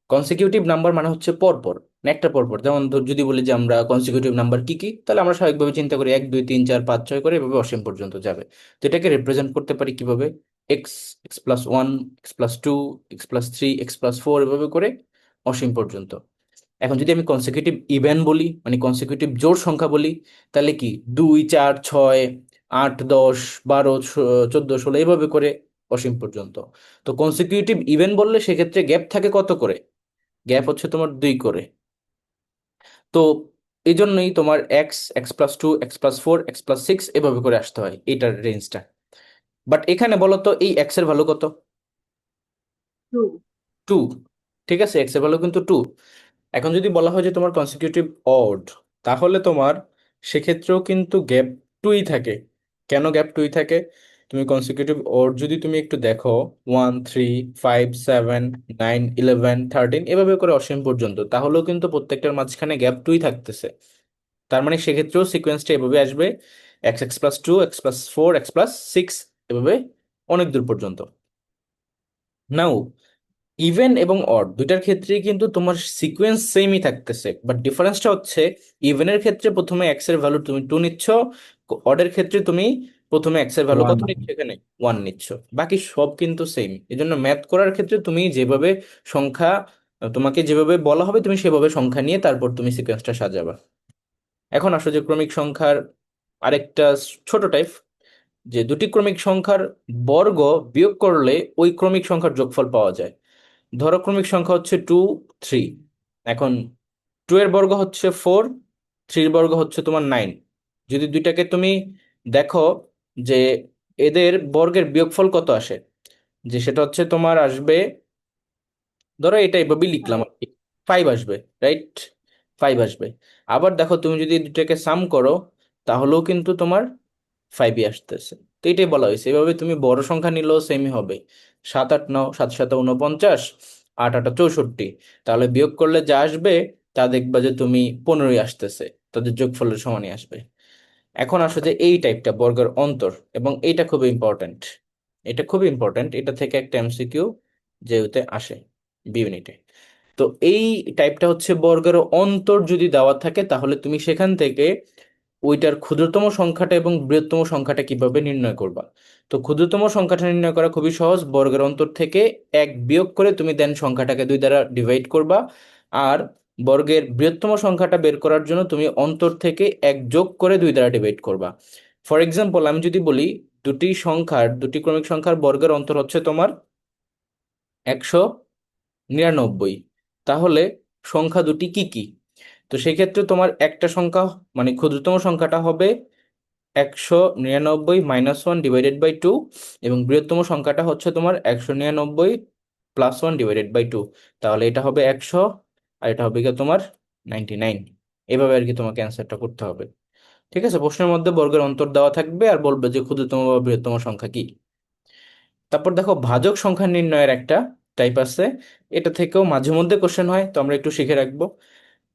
কনসিকিউটিভ নাম্বার মানে হচ্ছে পরপর, মানে একটা পরপর। যেমন যদি বলি যে আমরা কনসিকিউটিভ নাম্বার কি কি, তাহলে আমরা স্বাভাবিকভাবে চিন্তা করি 1 2 3 4 5 6 করে এভাবে অসীম পর্যন্ত যাবে। তো এটাকে রিপ্রেজেন্ট করতে পারি কিভাবে, এক্স, এক্স+1, এক্স+2, এক্স+3, এক্স+4 এভাবে করে অসীম পর্যন্ত। এখন যদি আমি কনসিকিউটিভ ইভেন বলি, মানে কনসিকিউটিভ জোড় সংখ্যা বলি, তাহলে কি 2 4 6 8 10 12 14 16 এইভাবে করে অসীম পর্যন্ত। তো কনসিকিউটিভ ইভেন বললে সেক্ষেত্রে গ্যাপ থাকে কত করে, গ্যাপ হচ্ছে তোমার 2 করে। তো এই জন্যই তোমার এক্স+2, এক্স+4, এক্স+6 এভাবে করে আসতে হয় এটার রেঞ্জটা। বাট এখানে বলো তো এই এক্স এর ভ্যালু কত? 2। 2। ঠিক আছে, এক্স এর ভ্যালু কিন্তু 2। এখন যদি বলা হয় যে তোমার কনসিকিউটিভ অড, তাহলে তোমার সেক্ষেত্রেও কিন্তু গ্যাপ 2ই থাকে। কেন গ্যাপ 2ই থাকে? তুমি কনসিকিউটিভ অড যদি তুমি একটু দেখো, 1 3 5 7 9 11 13 এভাবে করে অসীম পর্যন্ত, তাহলেও কিন্তু প্রত্যেকটার মাঝখানে গ্যাপ 2ই থাকতেছে। তার মানে সেক্ষেত্রেও সিকোয়েন্সটা এভাবে আসবে, এক্স+2, এক্স+4, এক্স+6 এভাবে অনেক দূর পর্যন্ত। নাও ইভেন এবং অড দুইটার ক্ষেত্রেই কিন্তু তোমার সিকোয়েন্স সেমই থাকতেছে, বাট ডিফারেন্সটা হচ্ছে ইভেনের ক্ষেত্রে প্রথমে এক্স এর ভ্যালু তুমি 2 নিচ্ছ, অডের ক্ষেত্রে তুমি প্রথমে এক্স এর ভ্যালু ওয়ান। কত নিচ্ছ, এখানে 1 নিচ্ছ। বাকি সব কিন্তু সেম। এই জন্য ম্যাথ করার ক্ষেত্রে তুমি যেভাবে সংখ্যা, তোমাকে যেভাবে বলা হবে তুমি সেভাবে সংখ্যা নিয়ে তারপর তুমি সিকোয়েন্সটা সাজাবা। এখন আসো যে ক্রমিক সংখ্যার আরেকটা ছোট টাইপ, যে দুটি ক্রমিক সংখ্যার বর্গ বিয়োগ করলে ওই ক্রমিক সংখ্যার যোগফল পাওয়া যায়। ধরো ক্রমিক সংখ্যা হচ্ছে 2 3। এখন 2 এর বর্গ হচ্ছে 4, 3 এর বর্গ হচ্ছে তোমার 9। যদি দুইটাকে তুমি দেখো যে এদের বর্গের বিয়োগফল কত আসে, যে সেটা হচ্ছে তোমার আসবে, ধরো এটা এভাবেই লিখলাম আর কি, 5 আসবে, রাইট? 5 আসবে। আবার দেখো তুমি যদি এই দুটাকে সাম করো, তাহলেও কিন্তু তোমার 5ই আসতেছে। তো এটাই বলা হয়েছে, এভাবে তুমি বড় সংখ্যা নিলেও সেমই হবে। 7 8 9, 7 7 49, 8 8 64। তাহলে বিয়োগ করলে যা আসবে তা দেখবা যে তুমি 15ই আসতেছে, তাদের যোগফলের সমানই আসবে। এখন আসো যে এই টাইপটা বর্গের অন্তর, এবং এইটা খুবই ইম্পর্ট্যান্ট। এটা খুবই ইম্পর্ট্যান্ট, এটা থেকে একটা এমসিকিউ যেতে আসে বি ইউনিটে। তো এই টাইপটা হচ্ছে বর্গের অন্তর যদি দেওয়া থাকে, তাহলে তুমি সেখান থেকে ওইটার ক্ষুদ্রতম সংখ্যাটা এবং বৃহত্তম সংখ্যাটা কিভাবে নির্ণয় করবা। তো ক্ষুদ্রতম সংখ্যাটা নির্ণয় করা খুবই সহজ, বর্গের অন্তর থেকে 1 বিয়োগ করে তুমি দেন সংখ্যাটাকে 2 দ্বারা ডিভাইড করবা। আর বর্গের বৃহত্তম সংখ্যাটা বের করার জন্য তুমি অন্তর থেকে 1 যোগ করে 2 দ্বারা ডিভাইড করবা। ফর এক্সাম্পল আমি যদি বলি দুটি ক্রমিক সংখ্যার বর্গের অন্তর হচ্ছে তোমার 199, তাহলে সংখ্যা দুটি কি কি? তো সেক্ষেত্রে তোমার একটা সংখ্যা, মানে ক্ষুদ্রতম সংখ্যাটা হবে 199 - 1 / 2, এবং বৃহত্তম সংখ্যাটা হচ্ছে তোমার 199 + 1 / 2। তাহলে এটা হবে 100, আর এটা হবে গিয়ে তোমার 99। এভাবে আর কি তোমাকে অ্যান্সারটা করতে হবে। ঠিক আছে, প্রশ্নের মধ্যে বর্গের অন্তর দেওয়া থাকবে আর বলবে যে ক্ষুদ্রতম বা বৃহত্তম সংখ্যা কি। তারপর দেখো ভাজক সংখ্যা নির্ণয়ের একটা টাইপ আছে, এটা থেকেও মাঝে মধ্যে কোশ্চেন হয়, তো আমরা একটু শিখে রাখবো।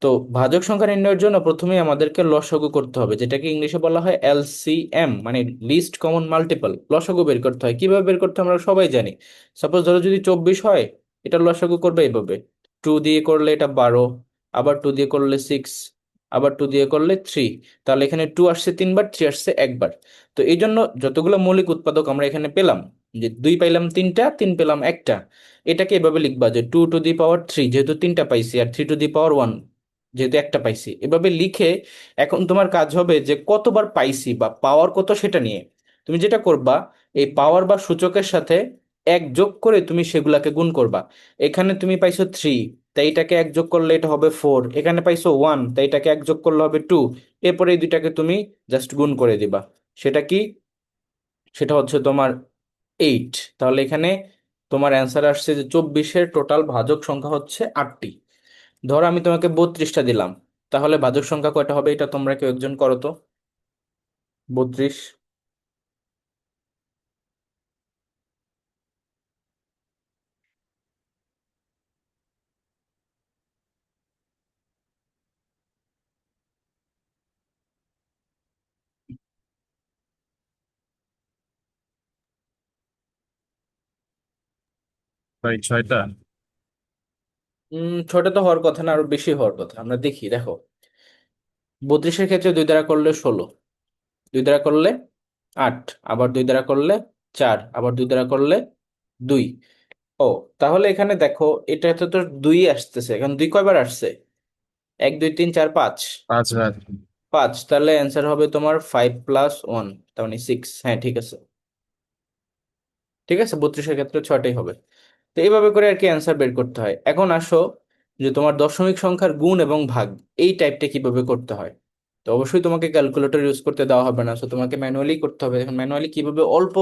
তো ভাজক সংখ্যা নির্ণয়ের জন্য প্রথমে আমাদেরকে লসাগু করতে হবে, যেটাকে ইংলিশে বলা হয় এলসিএম, মানে লিস্ট কমন মাল্টিপল। লসাগু বের করতে হয়, কিভাবে বের করতে হয় আমরা সবাই জানি। সাপোজ ধরো যদি 24 হয়, এটা লসাগু করবে এইভাবে, 2 দিয়ে করলে এটা 12, আবার 2 দিয়ে করলে 6, আবার 2 দিয়ে করলে 3। তাহলে এখানে 2 আসছে 3 বার, 3 আসছে একবার। তো এই জন্য যতগুলো মৌলিক উৎপাদক আমরা এখানে পেলাম, যে 2 পাইলাম 3টা, 3 পেলাম একটা, এটাকে এভাবে লিখবা যে 2 to the power 3, যেহেতু 3টা পাইছি, আর 3 to the power 1 যেহেতু একটা পাইছি, এভাবে লিখে এখন তোমার কাজ হবে যে কতবার পাইছি বা পাওয়ার কত সেটা নিয়ে তুমি যেটা করবা, এই পাওয়ার বা সূচকের সাথে 1 যোগ করে তুমি সেগুলাকে গুণ করবা। এখানে তুমি পাইছো 3, তাই এটাকে 1 যোগ করলে এটা হবে 4। এখানে পাইছো 1, তাই এটাকে 1 যোগ করলে হবে 2। এরপরে এই দুইটাকে তুমি জাস্ট গুণ করে দিবা। সেটা কি? সেটা হচ্ছে তোমার 8। তাহলে এখানে তোমার অ্যান্সার আসছে যে 24-এর টোটাল ভাজক সংখ্যা হচ্ছে 8টি। ধরো আমি তোমাকে 32টা দিলাম, তাহলে ভাজক সংখ্যা কয়টা হবে এটা তোমরা কেউ একজন করো তো। 32। ভাই 6টা। ছোট তো হওয়ার কথা না, আরো বেশি হওয়ার কথা। আমরা দেখি, দেখো 32-এর ক্ষেত্রে 2 দ্বারা করলে 16, 2 দ্বারা করলে 8, আবার 2 দ্বারা করলে 4, আবার 2 দ্বারা করলে 2। ও, তাহলে এখানে দেখো এটাতে তো 2 আসতেছে, এখন 2 কয়বার আসছে? 1 2 3 4 5, 5 বার। 5, তাহলে অ্যান্সার হবে তোমার 5+1, তার মানে 6। হ্যাঁ ঠিক আছে, ঠিক আছে, 32-এর ক্ষেত্রে 6টাই হবে। তো এইভাবে করে আর কি অ্যান্সার বের করতে হয়। এখন আসো যে তোমার দশমিক সংখ্যার গুণ এবং ভাগ, এই টাইপটা কিভাবে করতে হয়। তো অবশ্যই তোমাকে ক্যালকুলেটর ইউজ করতে দেওয়া হবে না, সো তোমাকে ম্যানুয়ালি করতে হবে। এখন ম্যানুয়ালি কিভাবে অল্প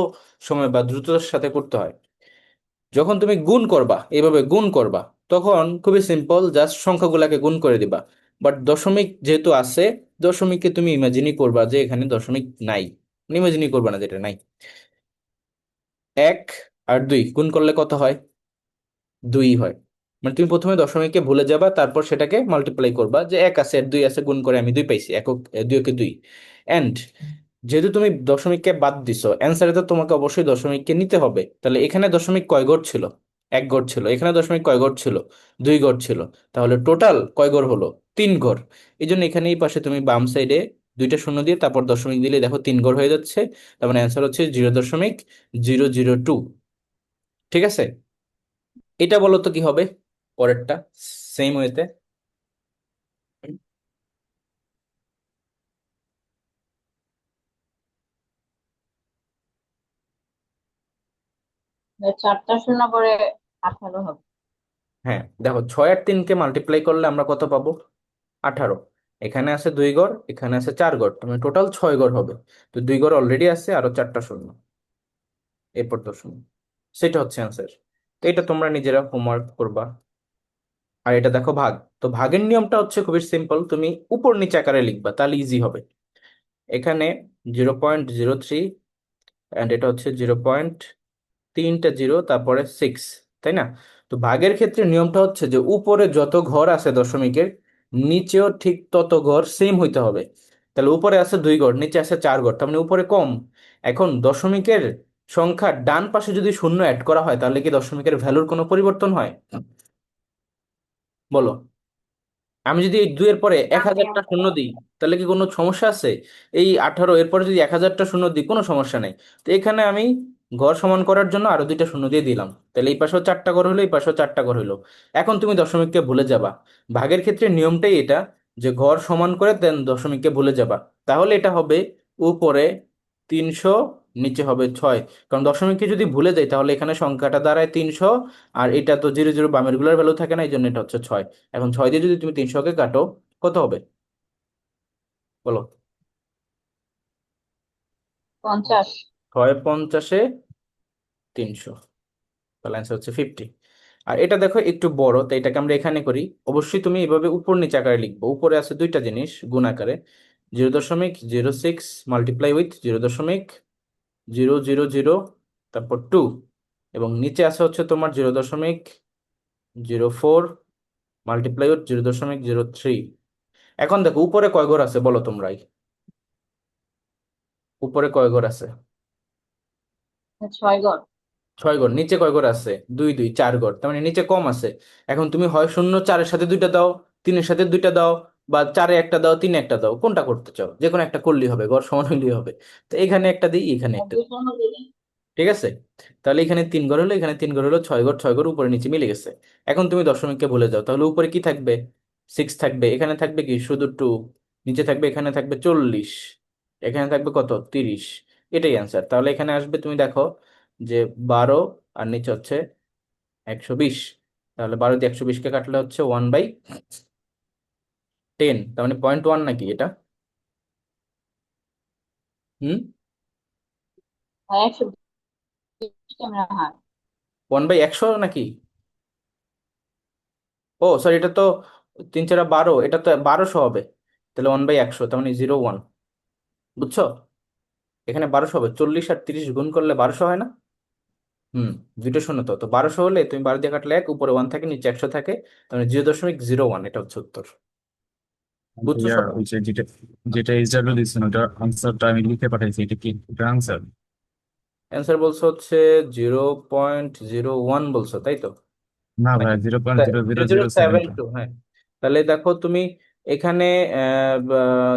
সময় বা দ্রুততার সাথে করতে হয়, যখন তুমি গুণ করবা, এইভাবে গুণ করবা, তখন খুবই সিম্পল, জাস্ট সংখ্যাগুলোকে গুণ করে দিবা। বাট দশমিক যেহেতু আছে, দশমিককে তুমি ইমাজিনই করবা যে এখানে দশমিক নাই, ইমাজিনই করবা না যেটা নাই। 1 আর 2 গুণ করলে কত হয়? 2 হয়। মানে তুমি প্রথমে দশমিককে ভুলে যাবা, তারপর সেটাকে মাল্টিপ্লাই করবা, যে 1 আছে আর 2 আছে, গুণ করে আমি 2 পাইছি, একক 2 একে 2। এন্ড যেহেতু তুমি দশমিককে বাদ দিছো, অ্যান্সারে তো তোমাকে অবশ্যই দশমিককে নিতে হবে। তাহলে এখানে দশমিক কয় ঘর ছিল? 1 ঘর ছিল। এখানে দশমিক কয় ঘর ছিল? 2 ঘর ছিল। তাহলে টোটাল কয় ঘর হলো? 3 ঘর। এই জন্য এখানে এই পাশে তুমি বাম সাইডে 2টা শূন্য দিয়ে তারপর দশমিক দিলে দেখো 3 ঘর হয়ে যাচ্ছে। তার মানে অ্যান্সার হচ্ছে 0.002। ঠিক আছে, এটা বলো তো কি হবে পরেরটা, সেম ওয়েতে। চারটা শূন্য করে 18 হবে। হ্যাঁ দেখো, 6 আর 3কে মাল্টিপ্লাই করলে আমরা কত পাবো? 18। এখানে আছে 2 ঘর, এখানে আছে 4 ঘর, মানে টোটাল 6 ঘর হবে। তো 2 ঘর অলরেডি আছে, আরো 4টা শূন্য, এরপর তো শূন্য। সেটা হচ্ছে অ্যান্সার। তো এটা তোমরা নিজেরা হোমওয়ার্ক করবা। আর এটা দেখো ভাগ, তো ভাগের নিয়মটা হচ্ছে খুবই সিম্পল, তুমি উপর নিচে আকারে লিখবা, তাহলে ইজি হবে। এখানে 0.03, অ্যান্ড এটা হচ্ছে 0.3টা জিরো, তারপরে 6, তাই না? তো ভাগের ক্ষেত্রে নিয়মটা হচ্ছে যে উপরে যত ঘর আছে দশমিকের, নিচেও ঠিক তত ঘর সেম হইতে হবে। তাহলে উপরে আছে 2 ঘর, নিচে আছে 4 ঘর, তার মানে উপরে কম। এখন দশমিকের সংখ্যার ডান পাশে যদি শূন্য অ্যাড করা হয়, তাহলে কি দশমিকের ভ্যালুর কোনো পরিবর্তন হয়? বলো। আমি যদি এই 2 এর পরে 1000টা শূন্য দিই, তাহলে কি কোনো সমস্যা আছে? এই 18 এরপরে যদি 1000টা শূন্য দিই, কোনো সমস্যা নেই। তো এখানে আমি ঘর সমান করার জন্য আরো 2টা শূন্য দিয়ে দিলাম, তাহলে এই পাশেও 4টা ঘর হলো, এই পাশেও 4টা ঘর হলো। এখন তুমি দশমিককে ভুলে যাবা। ভাগের ক্ষেত্রে নিয়মটাই এটা, যে ঘর সমান করে দেন দশমিককে ভুলে যাবা। তাহলে এটা হবে উপরে 300, নিচে হবে 6। কারণ দশমিককে যদি ভুলে যাই, তাহলে এখানে সংখ্যাটা দাঁড়ায় 300, আর এটা তো 0 0 বামের গুলোর ভ্যালু থাকে না, এই জন্য এটা হচ্ছে 6। এখন 6 দিয়ে যদি তুমি 300কে কাটো, কত হবে বলো? 50। 6 50-এ 300, তাহলে অ্যান্সার হচ্ছে 50। আর এটা দেখো একটু বড়, তাই এটাকে আমরা এখানে করি। অবশ্যই তুমি এভাবে উপর নিচে আকারে লিখবো। উপরে আছে 2টা জিনিস গুণ আকারে, 0.06 মাল্টিপ্লাই উইথ 0.0000, তারপর 2, এবং নিচে আছে হচ্ছে তোমার 0.04 মাল্টিপ্লাই উইথ 0.03। এখন দেখো উপরে কয় ঘর আছে বলো তোমরাই, উপরে কয় ঘর আছে? 6 ঘর। 6 ঘর। নিচে কয় ঘর আছে? 2 2 4 ঘর, তার মানে নিচে কম আছে। এখন তুমি হয় শূন্য 4-এর সাথে 2টা দাও, 3-এর সাথে 2টা দাও, বা 4-এ একটা দাও, 3-এ একটা দাও, কোনটা করতে চাও? যে কোনো একটা করলেই হবে, ঘর সমান হইলেই হবে। তো এখানে একটা দিই, এখানে একটা দিই। দুই শূন্য দিলে ঠিক আছে, তাহলে এখানে 3 ঘর হলো, এখানে 3 ঘর হলো, 6 ঘর, 6 ঘর উপরে নিচে মিলে গেছে। এখন তুমি দশমিককে ভুলে যাও, তাহলে উপরে কি থাকবে? 6 থাকবে, এখানে থাকবে কি শুধু 2, নিচে থাকবে, এখানে থাকবে 40, এখানে থাকবে কত? 30। এটাই অ্যান্সার। তাহলে এখানে আসবে, তুমি দেখো যে 12, আর নিচে হচ্ছে 120। তাহলে 12 দিয়ে 120কে কাটলে হচ্ছে 1/10, তার মানে 0.1 নাকি এটা? হুম, 120 ক্যামেরা, হ্যাঁ। 1/100 নাকি? ও সরি, এটা তো 3 4 12, এটা তো 1200 হবে। তাহলে 1/100, তার মানে 0.1। বুঝছো? এখানে 1200 হবে, 40 আর 30 গুণ করলে 1200 হয় না? হুম, 2টা শূন্য, তো 1200 হলে তুমি 12 দিয়ে কাটলে 1, উপরে 1 থাকে, নিচে 100 থাকে, তার মানে 0.01, এটা হচ্ছে উত্তর। বুঝছো ভাইয়া সবাই? ওই যে যেটা যেটা এক্সাম্পল দিচ্ছেন ওটার আনসারটা আমি লিখে পাঠাইছি, এটা কি ওটার আনসার? অ্যান্সার বলছো হচ্ছে 0.01 বলছো, তাই তো? না ভাই, 0.00072। 0.0072, হ্যাঁ। তাহলে দেখো তুমি এখানে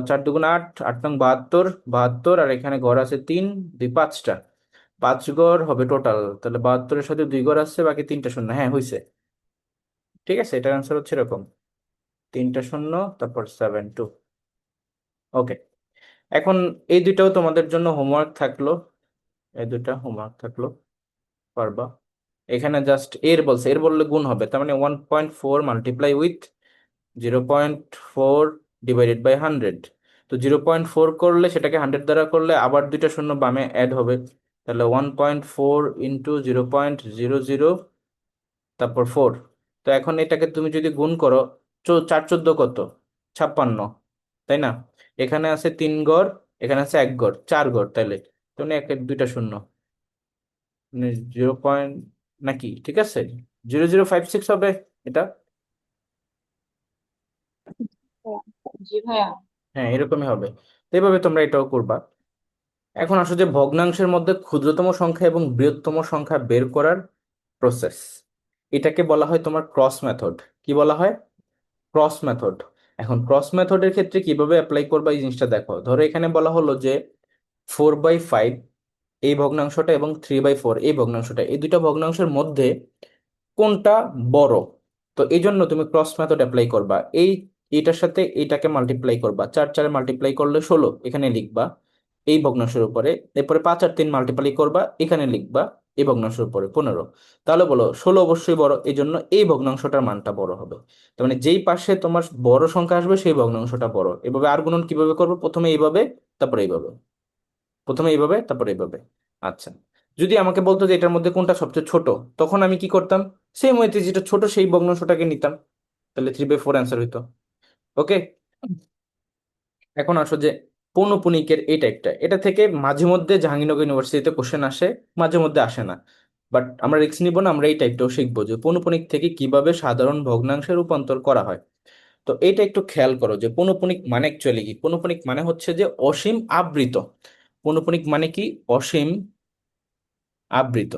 4 × 2 = 8, 8 × 72, 72, আর এখানে ঘর আছে 3, 2 5টা, 5 ঘর হবে টোটাল। তাহলে 72-এর সাথে 2 ঘর আসছে, বাকি 3টা শূন্য। হ্যাঁ, হয়েছে। ঠিক আছে, এটার অ্যান্সার হচ্ছে এরকম, 3টা শূন্য, তারপর 7 2। ওকে, এখন এই দুইটাও তোমাদের জন্য হোমওয়ার্ক থাকলো, এই দুইটা হোমওয়ার্ক থাকলো, পারবা। এখানে জাস্ট এর বলছে, এর বললে গুণ হবে, তার মানে 1.4 মাল্টিপ্লাই উইথ 0.4 ডিভাইডেড বাই 100। তো 0.4 করলে সেটাকে 100 দ্বারা করলে আবার দুইটা শূন্য বামে অ্যাড হবে। তাহলে 1.4 ইন্টু 0.00, তারপর 4। তো এখন এটাকে তুমি যদি গুণ করো, 4 × 14 কত? 56, তাই না? এখানে আছে 3 ঘর, এখানে আছে 1 ঘর, 4 ঘর, তাইলে তুমি দুইটা শূন্য, 0. নাকি, ঠিক আছে, 0056 হবে এটা। জি ভাইয়া। হ্যাঁ, এরকমই হবে। তো এইভাবে তোমরা এটাও করবা। এখন আসো যে ভগ্নাংশের মধ্যে ক্ষুদ্রতম সংখ্যা এবং বৃহত্তম সংখ্যা বের করার প্রসেস, এটাকে বলা হয় তোমার ক্রস মেথড। কি বলা হয়? Cross method. এখন ক্রস মেথডের ক্ষেত্রে কিভাবে অ্যাপ্লাই করবা এই জিনিসটা দেখো। ধরো এখানে বলা হলো যে 4/5 এই ভগ্নাংশটা এবং 3/4 এই ভগ্নাংশটা, এই দুইটা ভগ্নাংশের মধ্যে কোনটা বড়। তো এই জন্য তুমি ক্রস মেথড অ্যাপ্লাই করবা। এইটার সাথে এইটাকে মাল্টিপ্লাই করবা, 4 4 মাল্টিপ্লাই করলে 16 এখানে লিখবা এই ভগ্নাংশের উপরে। এরপরে 5 আর 3 মাল্টিপ্লাই করবা, এখানে লিখবা এই ভগ্নাংশের উপরে 15। তাহলে বলো 16 অবশ্যই বড়, এই জন্য এই ভগ্নাংশটার মানটা বড় হবে। তার মানে যেই পাশে তোমার বড় সংখ্যা আসবে সেই ভগ্নাংশটা বড়। এভাবে আর গুণন কিভাবে করবো? প্রথমে এইভাবে, তারপরে এইভাবে, প্রথমে এইভাবে, তারপরে এইভাবে। আচ্ছা, যদি আমাকে বলতো যে এটার মধ্যে কোনটা সবচেয়ে ছোট, তখন আমি কি করতাম? সেম ওয়েতে যেটা ছোট সেই ভগ্নাংশটাকে নিতাম, তাহলে 3/4 অ্যান্সার হইতো। ওকে, এখন আসো যে পৌনপুনিকের এই টাইপটা, এটা থেকে মাঝে মধ্যে জাহাঙ্গীরনগর ইউনিভার্সিটিতে কোশ্চেন আসে, মাঝে মধ্যে আসে না। বাট আমরা রিস্ক নিব না, আমরা এই টাইপটাও শিখবো যে পৌনপুনিক থেকে কিভাবে সাধারণ ভগ্নাংশে রূপান্তর করা হয়। তো এইটা একটু খেয়াল করো যে পৌনপুনিক মানে অ্যাকচুয়ালি কি। পৌনপুনিক মানে হচ্ছে যে অসীম আবৃত। পৌনপুনিক মানে কি? অসীম আবৃত।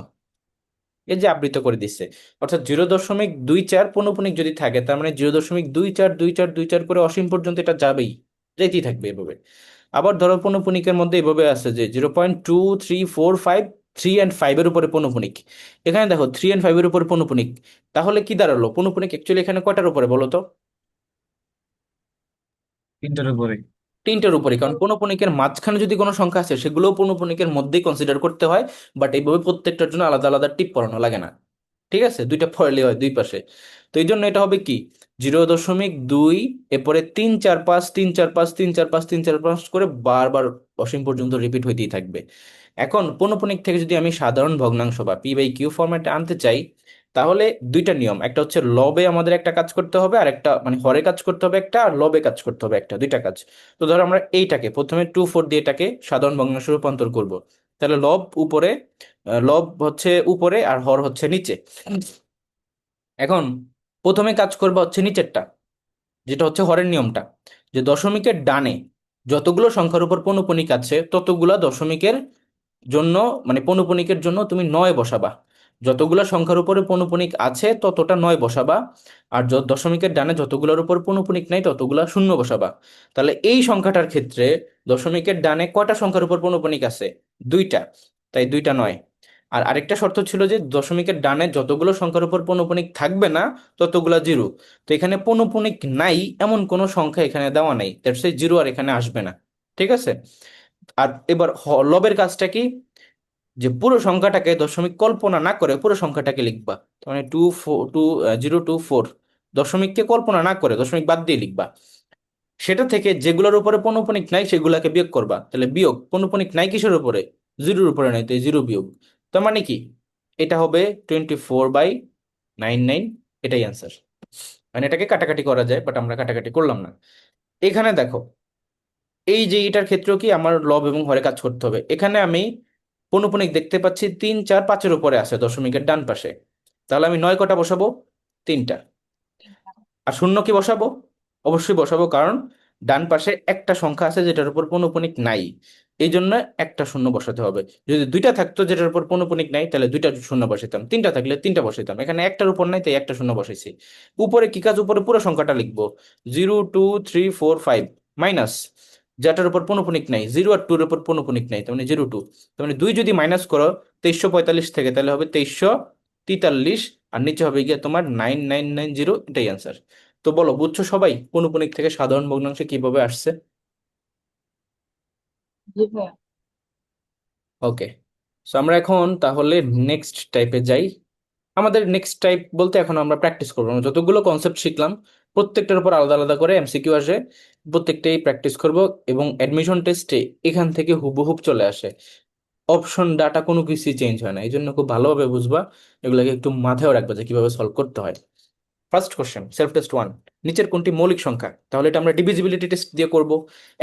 এই যে আবৃত করে দিচ্ছে, অর্থাৎ 0.24 পৌনপুনিক যদি থাকে, তার মানে 0.242424 করে অসীম পর্যন্ত এটা যাবেই, যেতেই থাকবে এভাবে। আবার ধরো পৌনপুনিকের মধ্যে এভাবে আছে যে 0.2345, 3 and 5 এর উপরে পৌনপুনিক। এখানে দেখো 3 and 5 এর উপরে পৌনপুনিক, তাহলে কি দাঁড়ালো? পৌনপুনিক অ্যাকচুয়ালি এখানে কয়টার উপরে বলো তো? 3টার উপরে। 3টের উপরে, কারণ পৌনপুনিকের মাঝখানে যদি কোনো সংখ্যা আছে সেগুলোও পৌনপুনিকের মধ্যেই কনসিডার করতে হয়। বাট এইভাবে প্রত্যেকটার জন্য আলাদা আলাদা টিপ পড়ানো লাগে না। ঠিক আছে, দুইটা পড়লে হয় দুই পাশে। তো এই জন্য এটা হবে কি, 0.2, এরপরে 3 4 5, 3 4 5, 3 4 5, 3 4 5 করে বারবার অসীম পর্যন্ত রিপিট হইতেই থাকবে। এখন পৌনপুনিক থেকে যদি আমি সাধারণ ভগ্নাংশ বা P/Q ফরম্যাটে আনতে চাই, তাহলে দুইটা নিয়ম, একটা হচ্ছে লবে আমাদের একটা কাজ করতে হবে, আর একটা মানে হরে কাজ করতে হবে একটা, আর লবে কাজ করতে হবে একটা, দুইটা কাজ। তো ধরো আমরা এইটাকে প্রথমে 2/4 দিয়ে এটাকে সাধারণ ভগ্নাংশে রূপান্তর করব। তাহলে লব উপরে, লব হচ্ছে উপরে আর হর হচ্ছে নিচে। এখন প্রথমে কাজ করবা হচ্ছে নিচেরটা, যেটা হচ্ছে হরের নিয়মটা, যে দশমিকের ডানে যতগুলো সংখ্যার উপর পৌনপুনিক আছে ততগুলা দশমিকের জন্য, মানে পৌনপুনিকের জন্য তুমি 9 বসাবা। যতগুলো সংখ্যার উপরে পৌনপুনিক আছে ততটা 9 বসাবা। আর দশমিকের ডানে যতগুলোর উপর পৌনপুনিক নাই ততগুলা শূন্য বসাবা। তাহলে এই সংখ্যাটার ক্ষেত্রে দশমিকের ডানে কয়টা সংখ্যার উপর পৌনপুনিক আছে? দুইটা, তাই দুইটা 9। আর আরেকটা শর্ত ছিল যে দশমিকের ডানে যতগুলো সংখ্যার উপর পৌনপুনিক থাকবে না ততগুলা 0। তো এখানে পৌনপুনিক নাই এমন কোনো সংখ্যা এখানে দেওয়া নাই, দ্যাটস এই 0 আর এখানে আসবে না। ঠিক আছে। আর এবার লবের কাজটা কি, যে পুরো সংখ্যাটাকে দশমিক কল্পনা না করে পুরো সংখ্যাটাকে লিখবা। তার মানে 024, দশমিককে কল্পনা না করে দশমিক বাদ দিয়ে লিখবা। সেটা থেকে যেগুলোর উপরে পৌনপুনিক নাই সেগুলাকে বিয়োগ করবা। তাহলে বিয়োগ, পৌনপুনিক নাই কিসের উপরে? 0-র উপরে নাই, তো 0 বিয়োগ। তার মানে কি, এটা হবে 24/99, এটাই অ্যান্সার। মানে এটাকে কাটাকাটি করা যায়, বাট আমরা কাটাকাটি করলাম না। এখানে দেখো, এই যে এটার ক্ষেত্রেও কি আমার লব এবং হরে কাজ করতে হবে। এখানে আমি পৌনপুনিক দেখতে পাচ্ছি 3 4 5-এর উপরে আছে দশমিকের ডান পাশে। তাহলে আমি 9 কটা বসাবো? 3টা। আর শূন্য কি বসাবো? অবশ্যই বসাবো, কারণ ডান পাশে একটা সংখ্যা আছে যেটার উপর পৌনঃপুনিক নাই, এই জন্য একটা শূন্য বসাতে হবে। যদি দুইটা থাকতো যেটার উপর পৌনঃপুনিক নাই, তাহলে দুইটা শূন্য বসাইতাম, তিনটা থাকলে তিনটা বসাইতাম। এখানে একটার উপর নাই, তাই একটা শূন্য বসাইছি। উপরে কি কাজ, উপরে পুরো সংখ্যাটা লিখবো, 0 2 3 4 5 মাইনাস যেটার উপর পৌনঃপুনিক নাই, 0 আর 2 এর উপর পৌনঃপুনিক নাই, তার মানে 0 2। তার মানে 2 যদি মাইনাস করো 2345 থেকে, তাহলে হবে 2343, আর নিচে হবে গিয়ে তোমার 9990। এটাই অ্যান্সার। তো বলো, বুঝছো সবাই পৌনঃপুনিক থেকে সাধারণ ভগ্নাংশে কিভাবে আসছে? জি ভাইয়া। ওকে, সো আমরা এখন তাহলে নেক্সট টাইপে যাই। আমাদের নেক্সট টাইপ বলতে এখন আমরা প্র্যাকটিস করবো। আমরা যতগুলো কনসেপ্ট শিখলাম প্রত্যেকটার উপর আলাদা আলাদা করে এমসিকিউ আসে, প্রত্যেকটাই প্র্যাকটিস করব। এবং অ্যাডমিশন টেস্টে এখান থেকে হুবহুব চলে আসে, অপশন ডাটা কোনো কিছুই চেঞ্জ হয় না। এই জন্য খুব ভালোভাবে বুঝবা, এগুলোকে একটু মাথায় রাখবা যে কিভাবে সলভ করতে হয়। ফার্স্ট কোশ্চেন, সেলফ টেস্ট 1, নিচের কোনটি মৌলিক সংখ্যা? তাহলে এটা আমরা ডিভিজিবিলিটি টেস্ট দিয়ে করব।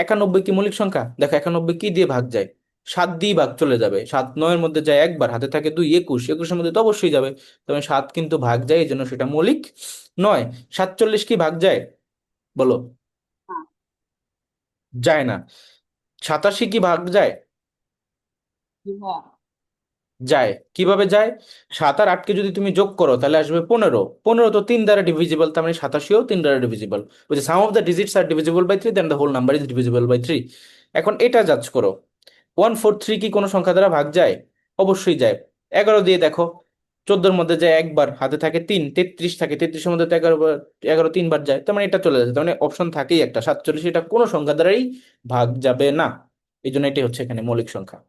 91 কি মৌলিক সংখ্যা? দেখো 91 কি দিয়ে ভাগ যায়? 7 দিয়ে ভাগ চলে যাবে। 7 9 এর মধ্যে যায় একবার, হাতে থাকে 2, 21, 21 এর মধ্যে তো অবশ্যই যাবে। তবে 7 কিন্তু ভাগ যায়, এই জন্য সেটা মৌলিক নয়। 47 কি ভাগ যায়? বলো। হ্যাঁ, যায় না। 87 কি ভাগ যায়? জি ভাইয়া। যায়। কিভাবে যায়? 7 আর 8কে যদি তুমি যোগ করো তাহলে আসবে 15। 15 তো 3 দ্বারা ডিভিজিবল, তার মানে 87ও 3 দ্বারা ডিভিজিবল। বুঝে, sum of the digits are divisible by 3, then the whole number is divisible by 3। এখন এটা জাজ করো, 143 কি কোনো সংখ্যা দ্বারা ভাগ যায়? অবশ্যই যায়। 11 দিয়ে দেখো, 14-এর মধ্যে যায় একবার, হাতে থাকে 3, 33 থাকে, 33-এর মধ্যে তো 11 3 বার যায়, তার মানে এটা চলে যাচ্ছে। তার মানে অপশন থাকেই একটা 47, এটা কোনো সংখ্যা দ্বারাই ভাগ যাবে না। এই জন্য এটাই হচ্ছে এখানে মৌলিক সংখ্যা।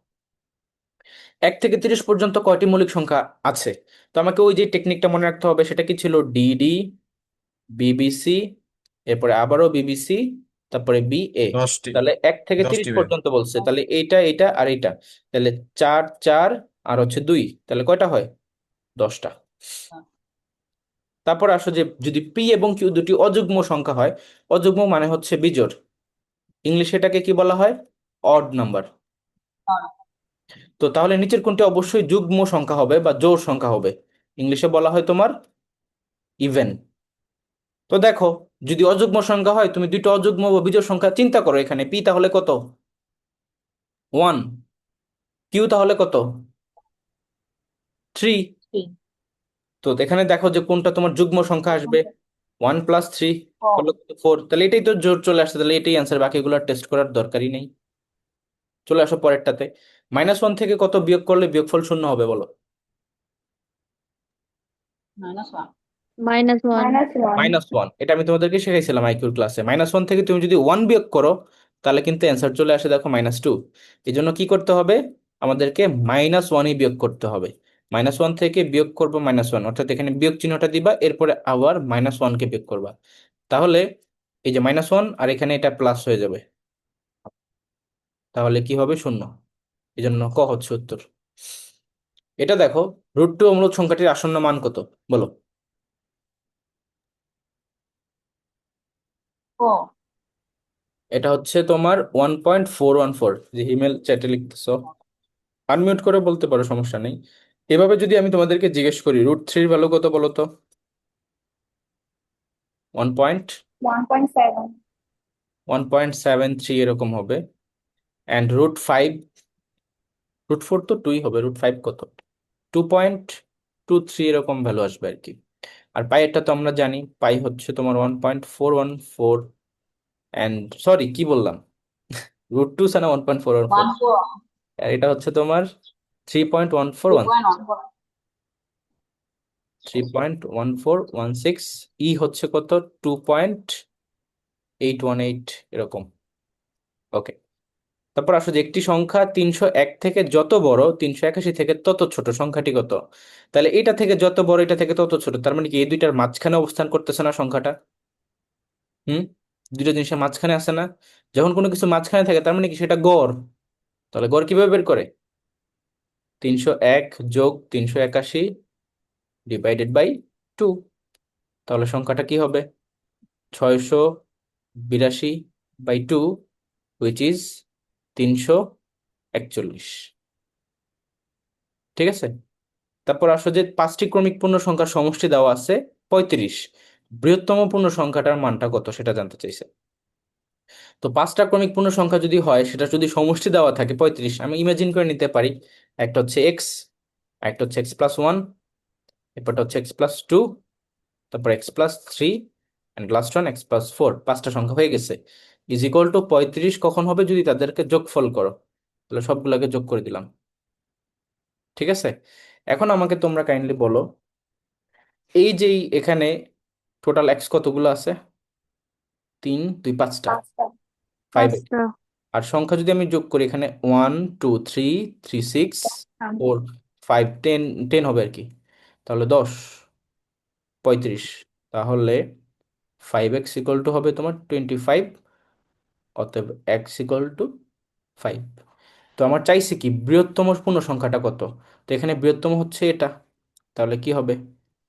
1 থেকে 30 পর্যন্ত কয়টি মৌলিক সংখ্যা আছে? তো আমাকে ওই যে টেকনিকটা মনে রাখতে হবে, সেটা কি ছিল? ডিডি, বিবিসি, এরপরে আবারও বিবিসি, তারপরে বিএ। 10টি। তাহলে 1 থেকে 30 10টি ভাই। পর্যন্ত বলছে, তাহলে এইটা এইটা আর এইটা, তাহলে 4 4 আর হচ্ছে 2, তাহলে কয়টা হয়? 10টা। তারপর আসো যে যদি পি এবং কিউ দুটি অযুগ্ম সংখ্যা হয়, অযুগ্ম মানে হচ্ছে বিজোড়, ইংলিশে এটাকে কি বলা হয়? Odd number. তো তাহলে নিচের কোনটি অবশ্যই যুগ্ম সংখ্যা হবে বা জোড় সংখ্যা হবে? ইংলিশে বলা হয় তোমার ইভেন। তো দেখো, যদি অযুগ্ম সংখ্যা হয়, তুমি দুটো অযুগ্ম বা বিজোড় সংখ্যা চিন্তা করো। এখানে পি তাহলে কত? 1। কিউ তাহলে কত? 3। জি। তো এখানে দেখো যে কোনটা তোমার যুগ্ম সংখ্যা আসবে। 1 + 3 ও, হলো 4, তাহলে এটাই তো জোড় চলে আসছে, তাহলে এটাই অ্যান্সার, বাকিগুলো টেস্ট করার দরকারই নেই। চলে আসো পরেরটাতে, -1 থেকে কত বিয়োগ করলে বিয়োগফল শূন্য হবে বলো? -1। -1। -1, এটা আমি তোমাদেরকে শিখাইছিলাম আইকিউর ক্লাসে। -1 থেকে তুমি যদি 1 বিয়োগ করো তাহলে কিন্তু অ্যান্সার চলে আসে দেখো -2। এই জন্য কি করতে হবে? আমাদেরকে -1ই বিয়োগ করতে হবে। -1 থেকে বিয়োগ করবো -1, অর্থাৎ এখানে বিয়োগ চিহ্নটা দিবা, এরপরে আবার -1কে বিয়োগ করবা। তাহলে এই যে -1 আর এখানে এটা প্লাস হয়ে যাবে, তাহলে কি হবে? শূন্য। এই জন্য ক হচ্ছে উত্তর। এটা দেখো, √2 অম্লক সংখ্যাটির আসন্ন মান কত বলো? ও, এটা হচ্ছে তোমার 1.414, যে ইমেল চ্যাটে লিখতেছো, আনমিউট করে বলতে পারো, সমস্যা নেই। এভাবে যদি আমি তোমাদেরকে জিজ্ঞেস করি √3 ভ্যালু কত বলো তো? 1.1.73 এরকম হবে। অ্যান্ড √5, √4 তো 2ই হবে, √5 কত? 2.23 এরকম ভ্যালু আসবে আর কি। আর পাই এটা তো আমরা জানি, পাই হচ্ছে তোমার 1.414। অ্যান্ড সরি, কি বললাম, √2 না 1.414, 1 4 আর এটা হচ্ছে তোমার 3.1416। 3.14। 3.1416, ই হচ্ছে কত? 2.818 এরকম। ওকে, তারপর আসো যে একটি সংখ্যা 301 থেকে যত বড় 381 থেকে তত ছোট, সংখ্যাটি কত? তাহলে এটা থেকে যত বড় এটা থেকে তত ছোট, তার মানে কি এই দুইটার মাঝখানে অবস্থান করতেছে না সংখ্যাটা? হুম, দুটো জিনিসের মাঝখানে আছে না? যখন কোনো কিছু মাঝখানে থাকে তার মানে কি সেটা গড়। তাহলে গড় কিভাবে বের করে? 301 যোগ 381 / 2। তাহলে সংখ্যাটা কি হবে? 682/2, হুইচ ইজ 341। ঠিক আছে। তারপর আসো যে 5টি ক্রমিক পূর্ণ সংখ্যার সমষ্টি দেওয়া আছে 35, বৃহত্তম পূর্ণ সংখ্যাটার মানটা কত সেটা জানতে চাইছে। তো পাঁচটা ক্রমিক পূর্ণ সংখ্যা যদি হয়, সেটা যদি সমষ্টি দেওয়া থাকে 35, আমি ইমাজিন করে নিতে পারি একটা হচ্ছে এক্স, একটা হচ্ছে এক্স প্লাস ওয়ান, এরপরটা হচ্ছে এক্স প্লাস টু, তারপর x plus three, and last one X plus four. পাঁচটা সংখ্যা হয়ে গেছে। ইজ ইকুয়াল টু 35 কখন হবে? যদি তাদেরকে যোগফল করো। তাহলে সবগুলোকে যোগ করে দিলাম। ঠিক আছে, এখন আমাকে তোমরা কাইন্ডলি বলো, এই যে এখানে টোটাল এক্স কতগুলো আছে? তিন, দুই, পাঁচটা, পাঁচটা। ফাইভ। পাঁচটা। আর সংখ্যা যদি আমি যোগ করি, এখানে one, two, three, three, six, four, five, ten, ten হবে আর কি। তাহলে 10, 35। তাহলে 5x ইকুয়াল টু হবে তোমার 25, অতএব x ইকুয়াল টু 5। তো আমার চাইছে কি বৃহত্তম পূর্ণ সংখ্যাটা কত? তো এখানে বৃহত্তম হচ্ছে এটা। তাহলে কি হবে?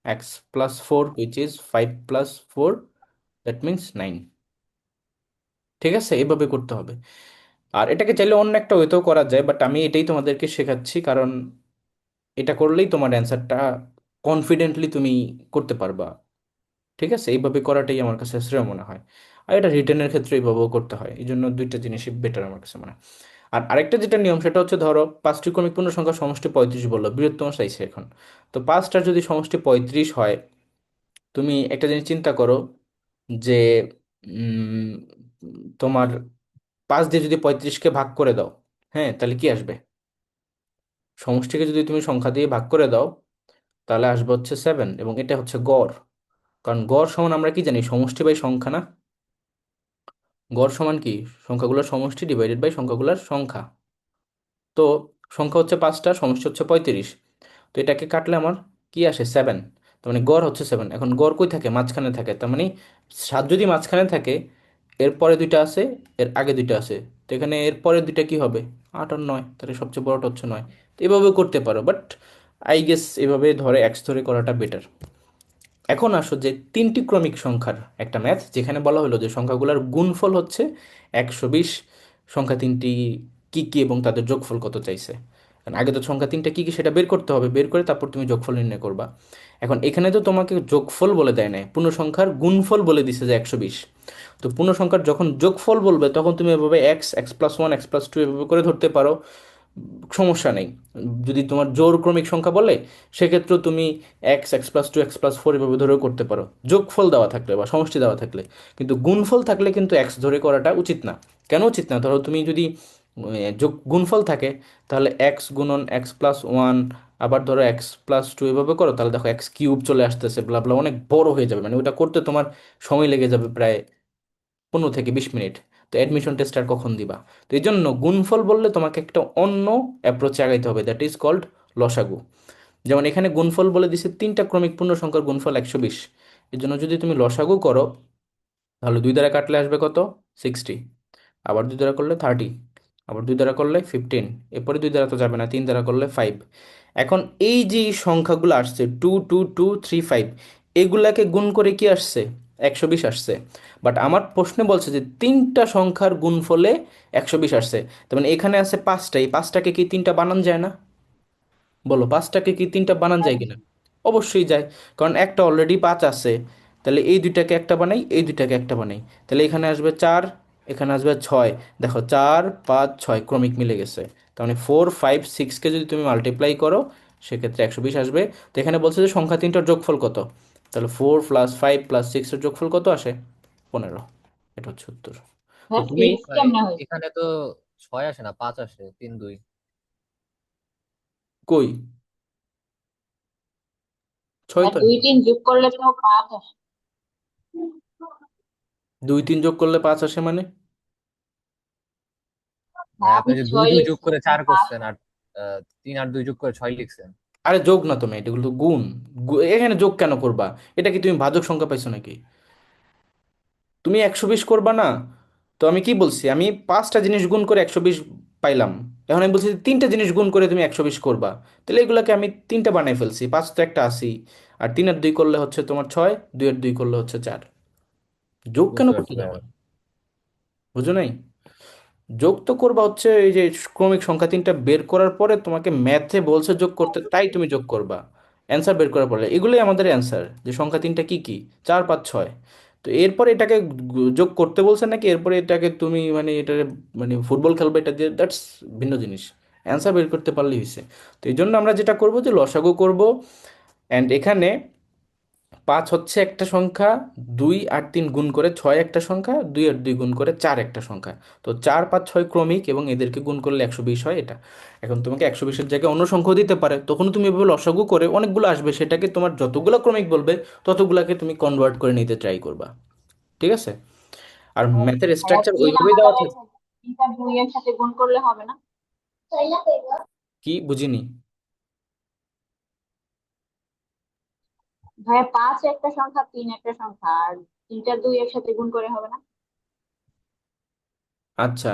x plus four, which is 5 + 4, that means 9। ঠিক আছে, এইভাবে করতে হবে। আর এটাকে চাইলে অন্য একটা ওয়েতেও করা যায়, বাট আমি এটাই তোমাদেরকে শেখাচ্ছি, কারণ এটা করলেই তোমার অ্যান্সারটা কনফিডেন্টলি তুমি করতে পারবা। ঠিক আছে, এইভাবে করাটাই আমার কাছে শ্রেয় মনে হয়। আর এটা রিটেনের ক্ষেত্রে এইভাবেও করতে হয়, এই জন্য দুইটা জিনিসই বেটার আমার কাছে মনে হয়। আর আরেকটা যেটা নিয়ম, সেটা হচ্ছে ধরো পাঁচটি ক্রমিক পূর্ণ সংখ্যা সমষ্টি 35 বললো, বৃহত্তম চাইছে এখন। তো পাঁচটার যদি সমষ্টি 35 হয়, তুমি একটা জিনিস চিন্তা করো যে উম, তোমার 5 দিয়ে যদি 35কে ভাগ করে দাও, হ্যাঁ, তাহলে কি আসবে? সমষ্টিকে যদি তুমি সংখ্যা দিয়ে ভাগ করে দাও, তাহলে আসবে হচ্ছে 7, এবং এটা হচ্ছে গড়। কারণ গড় সমান আমরা কি জানি? সমষ্টি বাই সংখ্যা না? গড় সমান কি? সংখ্যাগুলোর সমষ্টি ডিভাইডেড বাই সংখ্যাগুলোর সংখ্যা। তো সংখ্যা হচ্ছে পাঁচটা, সমষ্টি হচ্ছে 35। তো এটাকে কাটলে আমার কি আসে? 7। তার মানে গড় হচ্ছে 7। এখন গড় কই থাকে? মাঝখানে থাকে। তার মানে 7 যদি মাঝখানে থাকে, এর পরে দুইটা আছে, এর আগে দুইটা আছে। তো এখানে এর পরে দুইটা কি হবে? 8 আর 9। তাহলে সবচেয়ে বড়টা হচ্ছে 9। তো এভাবেও করতে পারো, বাট আই গেস এভাবে ধরে এক্স ধরে করাটা বেটার। এখন আসো যে তিনটি ক্রমিক সংখ্যার একটা ম্যাথ, যেখানে বলা হলো যে সংখ্যাগুলোর গুণফল হচ্ছে 120। সংখ্যা তিনটি কি কি এবং তাদের যোগফল কত চাইছে। কারণ আগে তো সংখ্যা তিনটা কি কি সেটা বের করতে হবে, বের করে তারপর তুমি যোগফল নির্ণয় করবা। এখন এখানে তো তোমাকে যোগফল বলে দেয় নাই, পূর্ণ সংখ্যার গুণফল বলে দিছে যে 120। তো পূর্ণ সংখ্যার যখন যোগফল বলবে, তখন তুমি এভাবে X, X plus one, X plus two এভাবে করে ধরতে পারো, সমস্যা নেই। যদি তোমার জোড় ক্রমিক সংখ্যা বলে, সেক্ষেত্রেও তুমি X, X plus two, X plus four এভাবে ধরেও করতে পারো, যোগফল দেওয়া থাকলে বা সমষ্টি দেওয়া থাকলে। কিন্তু গুণফল থাকলে কিন্তু এক্স ধরে করাটা উচিত না। কেন উচিত না? ধরো তুমি যদি যোগ গুণফল থাকে, তাহলে এক্স গুণন এক্স প্লাস ওয়ান, আবার ধরো এক্স প্লাস টু এভাবে করো, তাহলে দেখো এক্স কিউব চলে আসতেছে, ব্লা ব্লা, অনেক বড় হয়ে যাবে। মানে ওটা করতে তোমার সময় লেগে যাবে প্রায় 15 থেকে 20 মিনিট। তো অ্যাডমিশন টেস্ট আর কখন দিবা? তো এই জন্য গুণফল বললে তোমাকে একটা অন্য অ্যাপ্রোচে আগাইতে হবে, দ্যাট ইজ কল্ড লসাগু। যেমন এখানে গুণফল বলে দিছে তিনটা ক্রমিক পূর্ণ সংখ্যার গুণফল 120। এর জন্য যদি তুমি লসাগু করো, তাহলে দুই দ্বারা কাটলে আসবে কত? 60। আবার দুই দ্বারা করলে 30। আবার দুই দ্বারা করলে 15। এরপরে দুই দ্বারা তো যাবে না, তিন দ্বারা করলে 5। এখন এই যে সংখ্যাগুলো আসছে 2, 2, 2, 3, 5, এগুলাকে গুণ করে কি আসছে? 120 আসছে। বাট আমার প্রশ্নে বলছে যে তিনটা সংখ্যার গুণফলে 120 আসছে। তার মানে এখানে আছে পাঁচটা, এই পাঁচটাকে কি তিনটা বানান যায় না? বলো, পাঁচটাকে কি তিনটা বানান যায় কিনা? অবশ্যই যায়। কারণ একটা অলরেডি 5 আছে। তাহলে এই দুইটাকে একটা বানাই, এই দুইটাকে একটা বানাই। তাহলে এখানে আসবে 4, এখানে আসবে 6। দেখো 4, 5, 6 ক্রমিক মিলে গেছে। তার মানে 4, 5, 6কে যদি তুমি মাল্টিপ্লাই করো, সেক্ষেত্রে 120 আসবে। তো এখানে বলছে যে সংখ্যা তিনটার যোগফল কত? তাহলে 4 + 5 + 6 এর যোগফল কত আসে? 15। এটা হচ্ছে উত্তর। তো হ্যাঁ, তুমি সিক্স ভাই, কেমনে হয়েছে? এখানে তো 6 আসে না, 5 আসে, 3 2। কই? 6 আর তো। 2 3 যোগ করলে তো 5 আসে। 2 3 যোগ করলে 5 আসে মানে? না, ভাই, আপনি আপনি যে দুই 6 দুই যোগ লিখছেন, করে আপনি 4 5। করছেন, আর 3 আর 2 যোগ করে 6 লিখছেন। আরে যোগ না তুমি, এটা কিন্তু গুণ। এখানে যোগ কেন করবা? এটা কি তুমি ভাজক সংখ্যা পাইছো নাকি? তুমি 120 করবা না? তো আমি কি বলছি? আমি পাঁচটা জিনিস গুণ করে 120 পাইলাম। এখন আমি বলছি যে তিনটা জিনিস গুণ করে তুমি 120 করবা। তাহলে এগুলোকে আমি তিনটা বানাই ফেলছি, পাঁচ তো একটা আশি। আর 3 আর 2 করলে হচ্ছে তোমার 6, 2 আর 2 করলে হচ্ছে 4। যোগ কেন বুঝতে করতে পারছি ভাই। যাবা? বুঝো নাই? যোগ তো করবা হচ্ছে এই যে ক্রমিক সংখ্যা তিনটা বের করার পরে তোমাকে ম্যাথে বলছে যোগ করতে, তাই তুমি যোগ করবা। অ্যান্সার বের করার পরে এগুলোই আমাদের অ্যান্সার, যে সংখ্যা তিনটা কি কি? 4, 5, 6। তো এরপরে এটাকে যোগ করতে বলছে নাকি এরপরে এটাকে তুমি মানে এটা মানে ফুটবল খেলবে এটা দিয়ে, দ্যাটস ভিন্ন জিনিস। অ্যান্সার বের করতে পারলেই হয়েছে। তো এই জন্য আমরা যেটা করব যে লসাগু করব। অ্যান্ড এখানে 5 হচ্ছে একটা সংখ্যা, 2 আর 3 গুণ করে 6 একটা সংখ্যা, 2 আর 2 গুণ করে 4 একটা সংখ্যা। তো 4 5 6 ক্রমিক এবং এদেরকে গুণ করলে 120 হয় এটা। এখন তোমাকে 120-এর জায়গায় অন্য সংখ্যাও দিতে পারে, তখন তুমি এভাবে লসাগু করে অনেকগুলো আসবে, সেটাকে তোমার যতগুলো ক্রমিক বলবে ততগুলাকে তুমি কনভার্ট করে নিতে ট্রাই করবা। ঠিক আছে? আর ম্যাথের ভাইয়া স্ট্রাকচার 3 ওইভাবেই আমরা দেওয়া তাহলে থাকে। 3 আর 2 এর সাথে গুণ করলে হবে না? কি বুঝিনি? ভাইয়া 5 একটা সংখ্যা, 3 একটা সংখ্যা, আর 3 আর 2 একসাথে গুণ করে হবে না? আচ্ছা,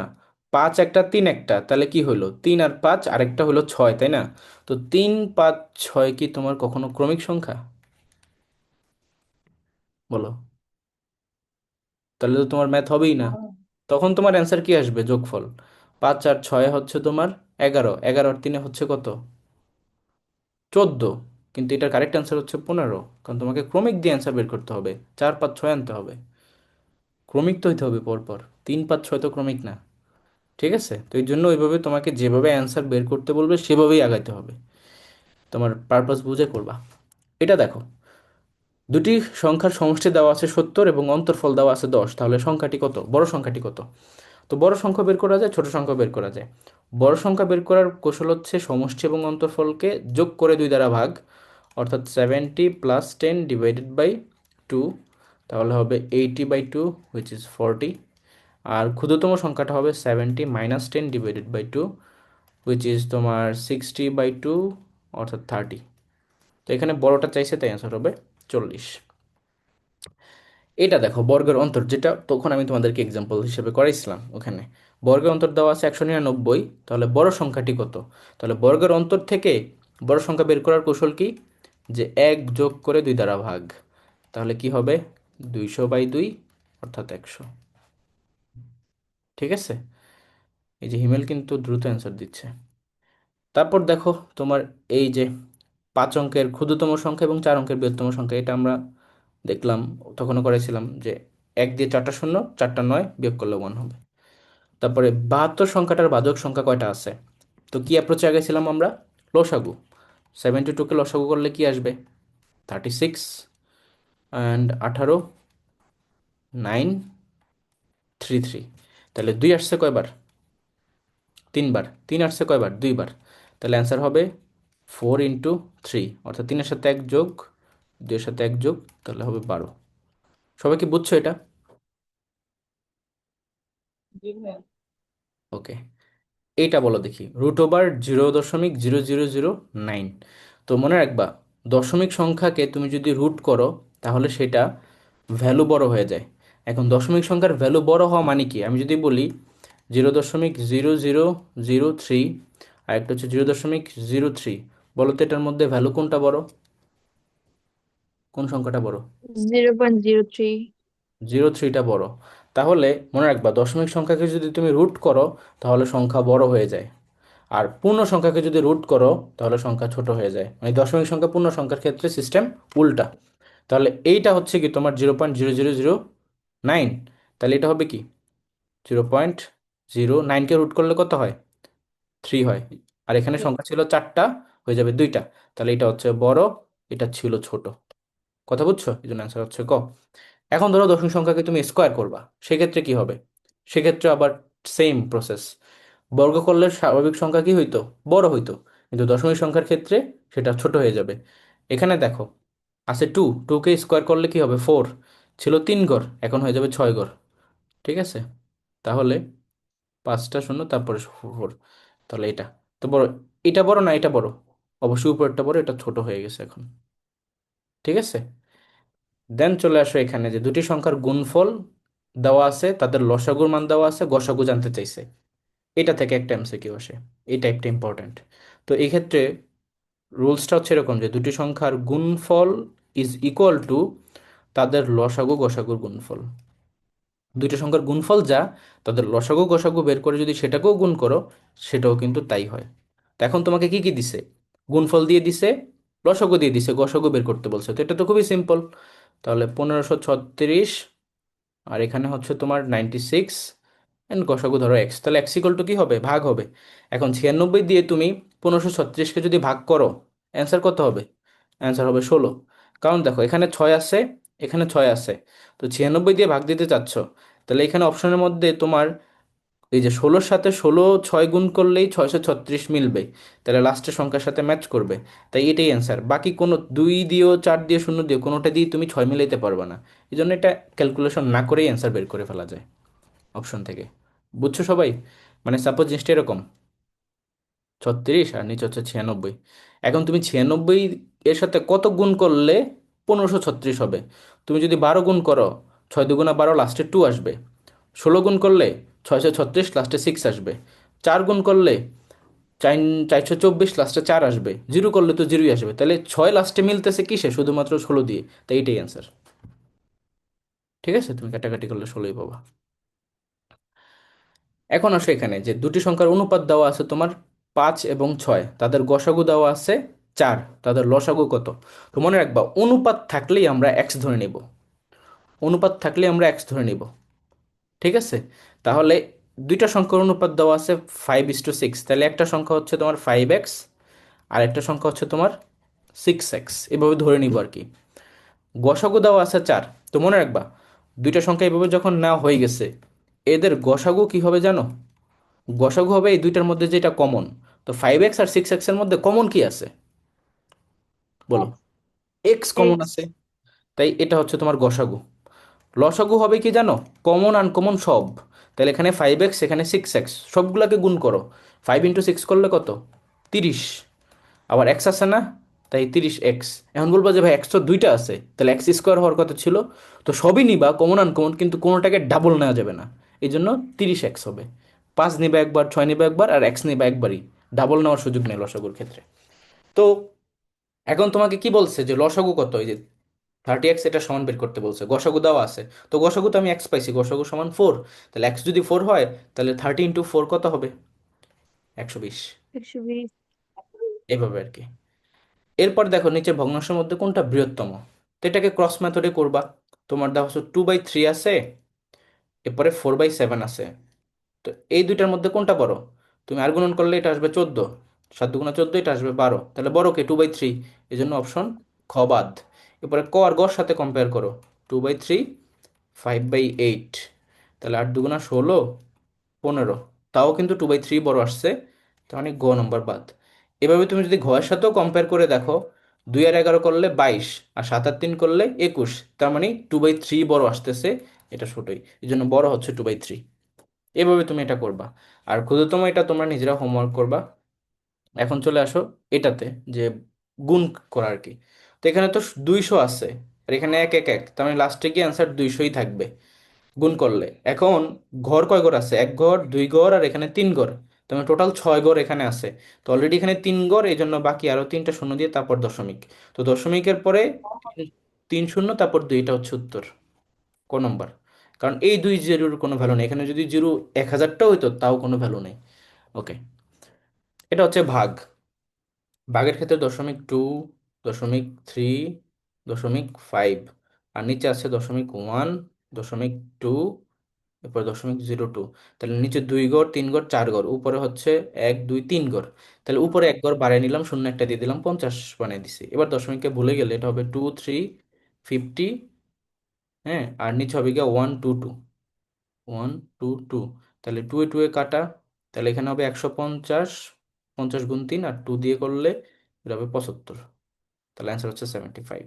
5 একটা 3 একটা, তাহলে কি হলো, 3 আর 5 আরেকটা হলো 6, তাই না? তো 3 5 6 কি তোমার কখনো ক্রমিক সংখ্যা? বলো। তাহলে তো তোমার ম্যাথ হবেই না। তখন তোমার অ্যান্সার কি আসবে, যোগফল। 5 আর 6 হচ্ছে তোমার 11, 11 আর 3 হচ্ছে কত, 14। কিন্তু এটার কারেক্ট অ্যান্সার হচ্ছে 15, কারণ তোমাকে ক্রমিক দিয়ে অ্যান্সার বের করতে হবে, 4 5 6 আনতে হবে। ক্রমিক তো হইতে হবে পরপর, 3 5 6 তো ক্রমিক না। ঠিক আছে? তো এই জন্য ওইভাবে তোমাকে যেভাবে অ্যান্সার বের করতে বলবে সেভাবেই আগাইতে হবে। তোমার পারপাস বুঝে করবা। এটা দেখো, দুটি সংখ্যার সমষ্টি দেওয়া আছে 70 এবং অন্তর্ফল দেওয়া আছে 10, তাহলে সংখ্যাটি কত, বড় সংখ্যাটি কত? তো বড় সংখ্যা বের করা যায়, ছোট সংখ্যা বের করা যায়। বড় সংখ্যা বের করার কৌশল হচ্ছে সমষ্টি এবং অন্তর্ফলকে যোগ করে 2 দ্বারা ভাগ, অর্থাৎ 70 প্লাস 10 ডিভাইডেড বাই 2, তাহলে হবে 80/2 হুইচ ইজ 40। আর ক্ষুদ্রতম সংখ্যাটা হবে 70 minus 10 divided by 2 which is তোমার 60/2 অর্থাৎ 30। তো এখানে বড়টা চাইছে, তাই অ্যান্সার হবে 40। এটা দেখো বর্গের অন্তর, যেটা তখন আমি তোমাদেরকে এক্সাম্পল হিসেবে করাইছিলাম, ওখানে বর্গের অন্তর দেওয়া আছে 199, তাহলে বড় সংখ্যাটি কত? তাহলে বর্গের অন্তর থেকে বড় সংখ্যা বের করার কৌশল কি, যে 1 যোগ করে 2 দ্বারা ভাগ, তাহলে কি হবে, 200/2 অর্থাৎ 100। ঠিক আছে? এই যে হিমেল কিন্তু দ্রুত অ্যান্সার দিচ্ছে। তারপর দেখো তোমার এই যে 5 অঙ্কের ক্ষুদ্রতম সংখ্যা এবং 4 অঙ্কের বৃহত্তম সংখ্যা, এটা আমরা দেখলাম, তখনও করেছিলাম যে 1 দিয়ে 4টা শূন্য, 4টা 9 বিয়োগ করলে 1 হবে। তারপরে 72 সংখ্যাটার ভাজক সংখ্যা কয়টা আছে? তো কি অ্যাপ্রোচে আগেছিলাম আমরা, লসাগু। 72কে লসাগু করলে কি আসবে, 36, অ্যান্ড 18, 933। তাহলে 2 আসছে কয়বার, 3বার। 3 আসছে কয়বার, 2বার। তাহলে অ্যান্সার হবে 4 × 3, অর্থাৎ 3-এর সাথে 1 যোগ, 2-এর সাথে 1 যোগ, তাহলে হবে 12। সবাই কি বুঝছো এটা? জি ভাইয়া। ওকে। এইটা বলো দেখি, √0.00009। তো মনে রাখবা, দশমিক সংখ্যাকে তুমি যদি রুট করো তাহলে সেটা ভ্যালু বড় হয়ে যায়। এখন দশমিক সংখ্যার ভ্যালু বড় হওয়া মানে কি, আমি যদি বলি 0.0003, আর একটা হচ্ছে 0.03, বলো তো এটার মধ্যে ভ্যালু কোনটা বড়, কোন সংখ্যাটা বড়? 0.03। 0.3টা বড়। তাহলে মনে রাখবা, দশমিক সংখ্যাকে যদি তুমি রুট করো তাহলে সংখ্যা বড় হয়ে যায়, আর পূর্ণ সংখ্যাকে যদি রুট করো তাহলে সংখ্যা ছোট হয়ে যায়, মানে দশমিক সংখ্যা পূর্ণ সংখ্যার ক্ষেত্রে সিস্টেম উল্টা। তাহলে এইটা হচ্ছে কি তোমার 0.0009, তাহলে এটা হবে কি 0.09কে রুট করলে কত হয়, 3 হয়। আর এখানে সংখ্যা ছিল 4টা, হয়ে যাবে 2টা। তাহলে এটা হচ্ছে বড়, এটা ছিল ছোট। কথা বুঝছো? এই জন্য অ্যান্সার হচ্ছে ক। এখন ধরো দশমিক সংখ্যাকে তুমি স্কোয়ার করবা, সেক্ষেত্রে কি হবে, সেক্ষেত্রে আবার সেম প্রসেস। বর্গ করলে স্বাভাবিক সংখ্যা কি হইতো, বড় হইতো, কিন্তু দশমিক সংখ্যার ক্ষেত্রে সেটা ছোট হয়ে যাবে। এখানে দেখো আছে 2, 2কে স্কোয়ার করলে কি হবে, 4, ছিল 3 ঘর, এখন হয়ে যাবে 6 ঘর। ঠিক আছে? তাহলে 5টা শূন্য তারপরে 4, তাহলে এটা তো বড়। এটা বড় না এটা বড়, অবশ্যই উপরেরটা বড়, এটা ছোট হয়ে গেছে এখন। ঠিক আছে? দেন চলে আসো এখানে, যে দুটি সংখ্যার গুণফল দেওয়া আছে, তাদের লসাগুর মান দেওয়া আছে, গসাগু জানতে চাইছে। এটা থেকে একটা এমসিকিউ আসে, এই টাইপটা ইম্পর্ট্যান্ট। তো এই ক্ষেত্রে রুলসটা হচ্ছে এরকম, যে দুটি সংখ্যার গুণফল ইজ ইকুয়াল টু তাদের লসাগু গসাগুর গুণফল। দুইটা সংখ্যার গুণফল যা, তাদের লসাগু গসাগু বের করে যদি সেটাকেও গুণ করো, সেটাও কিন্তু তাই হয়। তো এখন তোমাকে কি কি দিছে, গুণফল দিয়ে দিছে, লসাগু দিয়ে দিছে, গসাগু বের করতে বলছে, তো এটা তো খুবই সিম্পল। তাহলে 1536 আর এখানে হচ্ছে তোমার 96 এন্ড গসাগু ধরো এক্স, তাহলে এক্স ইকুয়াল টু কি হবে, ভাগ হবে। এখন 96 দিয়ে তুমি 1536কে যদি ভাগ করো, অ্যান্সার কত হবে? অ্যান্সার হবে 16। কারণ দেখো এখানে 6 আছে, এখানে 6 আছে, তো 96 দিয়ে ভাগ দিতে চাচ্ছ, তাহলে এখানে অপশনের মধ্যে তোমার এই যে 16-র সাথে 16 6 গুণ করলেই 636 মিলবে, তাহলে লাস্টের সংখ্যার সাথে ম্যাচ করবে। তাই এটাই অ্যান্সার, বাকি কোনো 2 দিয়েও 4 দিয়ে 0 দিয়ে কোনোটা দিয়ে তুমি 6 মিলাইতে পারবে না। এই জন্য এটা ক্যালকুলেশন না করেই অ্যান্সার বের করে ফেলা যায় অপশন থেকে। বুঝছো সবাই? মানে সাপোজ জিনিসটা এরকম, 36 আর নিচে হচ্ছে 96। এখন তুমি 96 এর সাথে কত গুণ করলে 1536 হবে? তুমি যদি 12 গুণ করো, 6 2 12, লাস্টে 2 আসবে। 16 গুণ করলে 636, লাস্টে 6 আসবে। 4 গুণ করলে 424, লাস্টে 4 আসবে। 0 করলে তো 0ই আসবে, তাহলে 6 লাস্টে মিলতেছে কিসে? শুধুমাত্র 16 দিয়ে। তাই এটাই অ্যান্সার। ঠিক আছে, তুমি কাটাকাটি করলে 16ই পাবা। এখন আসো এখানে যে দুটি সংখ্যার অনুপাত দেওয়া আছে তোমার 5 এবং 6, তাদের গসাগু দেওয়া আছে 4, তাদের লসাগু কত? তো মনে রাখবা, অনুপাত থাকলেই আমরা এক্স ধরে নিব, অনুপাত থাকলেই আমরা এক্স ধরে নিব। ঠিক আছে, তাহলে দুইটা সংখ্যার অনুপাত দেওয়া আছে 5:6, তাহলে একটা সংখ্যা হচ্ছে তোমার 5x, আর একটা সংখ্যা হচ্ছে তোমার 6x, এভাবে ধরে নিব আর কি। গসাগু দেওয়া আছে 4, তো মনে রাখবা দুইটা সংখ্যা এভাবে যখন নেওয়া হয়ে গেছে, এদের গসাগু কি হবে জানো? গসাগু হবে এই দুইটার মধ্যে যেটা কমন। তো 5x আর 6x এর মধ্যে কমন কি আছে বলো? X common x. আছে, তাই এটা হচ্ছে তোমার গসাগু। লসাগু হবে কি জানো? কমন আনকমন সব। তাহলে এখানে 5x, এখানে 6x, সবগুলাকে গুণ করো। 5 × 6 করলে কত? 30। আবার এক্স আছে না, তাই 30x। এখন বলবো যে ভাই এক্স তো দুইটা আছে, তাহলে এক্স স্কোয়ার হওয়ার কথা ছিল। তো সবই নিবা কমন আনকমন, কিন্তু কোনোটাকে ডাবল নেওয়া যাবে না, এই জন্য 30x হবে। 5 নিবা একবার, 6 নিবা একবার, আর এক্স নিবা একবারই, ডাবল নেওয়ার সুযোগ নেই লসাগুর ক্ষেত্রে। তো এখন তোমাকে কি বলছে যে লসাগু কত? এই যে 30x, এটা সমান বের করতে বলছে, গসাগু দেওয়া আছে। তো গসাগু তো আমি এক্স পাইছি, গসাগু সমান 4, তাহলে এক্স যদি 4 হয়, তাহলে 30 × 4 কত হবে? 120। 120। এভাবে আর কি। এরপর দেখো নিচে ভগ্নাংশের মধ্যে কোনটা বৃহত্তম, তো এটাকে ক্রস মেথডে করবা। তোমার দেখো 2/3 আছে, এরপরে 4/7 আছে, তো এই দুইটার মধ্যে কোনটা বড়? তুমি আর গুণন করলে এটা আসবে 14, 7 × 2 = 14, এটা আসবে 12, তাহলে বড় কে? 2/3, এই জন্য অপশন খ বাদ। এরপরে ক আর গর সাথে কম্পেয়ার করো, 2/3, 5/8, তাহলে 8 × 2 = 16, 15, তাও কিন্তু 2/3 বড় আসছে, তার মানে গ নম্বর বাদ। এভাবে তুমি যদি ঘয়ের সাথেও কম্পেয়ার করে দেখো, 2 আর 11 করলে 22, আর 7 আর 3 করলে 21, তার মানে 2/3 বড় আসতেছে, এটা ছোটই, এই জন্য বড় হচ্ছে 2/3। এভাবে তুমি এটা করবা। আর ক্ষুদ্রতম এটা তোমরা নিজেরা হোমওয়ার্ক করবা। এখন চলে আসো এটাতে, যে গুণ করা আর কি। তো এখানে তো 200 আছে, আর এখানে 1 1 1, তার মানে লাস্টে কি অ্যান্সার 200ই থাকবে গুণ করলে। এখন ঘর কয় ঘর আছে? 1 ঘর, 2 ঘর, আর এখানে 3 ঘর, তার মানে টোটাল 6 ঘর এখানে আছে। তো অলরেডি এখানে 3 ঘর, এই জন্য বাকি আরো 3টা শূন্য দিয়ে তারপর দশমিক। তো দশমিকের পরে 3 0, তারপর 2, এটা হচ্ছে উত্তর ক নম্বর। কারণ এই দুই জিরোর কোনো ভ্যালু নেই, এখানে যদি জিরো 1000টাও হইতো তাও কোনো ভ্যালু নেই। ওকে, এটা হচ্ছে ভাগ। ভাগের ক্ষেত্রে 0.2, 0.3, 0.5, আর নিচে আছে 0.1, 0.2, এরপর 0.02। তাহলে নিচে 2 ঘর, 3 ঘর, 4 ঘর, উপরে হচ্ছে 1 2 3 ঘর। তাহলে উপরে 1 ঘর বাড়াই নিলাম, শূন্য একটা দিয়ে দিলাম, 50 বানিয়ে দিছি। এবার দশমিককে ভুলে গেলে এটা হবে 2 3 50, হ্যাঁ, আর নিচে হবে গিয়ে 1 2 2, 1 2 2, তাহলে 2 এ 2 এ কাটা, তাহলে এখানে হবে 150, 50 × 3, আর 2 দিয়ে করলে এটা হবে 75, তাহলে অ্যান্সার হচ্ছে 75।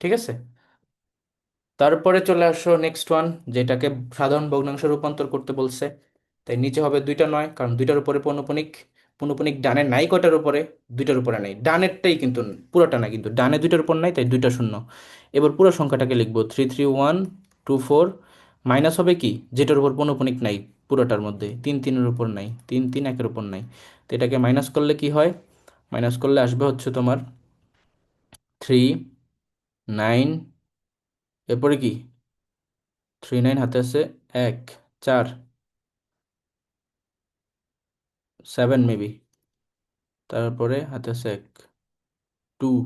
ঠিক আছে, তারপরে চলে আসো নেক্সট ওয়ান, যেটাকে সাধারণ ভগ্নাংশে রূপান্তর করতে বলছে। তাই নিচে হবে 2টা 9, কারণ 2টার উপরে পৌনপুনিক। পৌনপুনিক ডানে নাই কয়টার উপরে? 2টার উপরে নাই, ডানেরটাই কিন্তু, পুরোটা না কিন্তু, ডানে 2টার উপর নাই, তাই 2টা শূন্য। এবার পুরো সংখ্যাটাকে লিখবো 3 3 1 2 4, মাইনাস হবে কি? যেটার উপর পৌনপুনিক নাই পুরোটার মধ্যে, 3 3-এর উপর নাই, 3 3 1-এর উপর নাই, তো এটাকে মাইনাস করলে কি হয়? মাইনাস করলে আসবে হচ্ছে তোমার 3 9, এরপরে কি? 3 9 হাতে আছে, 1 4 7 মেবি, তারপরে হাতে আছে 1 2,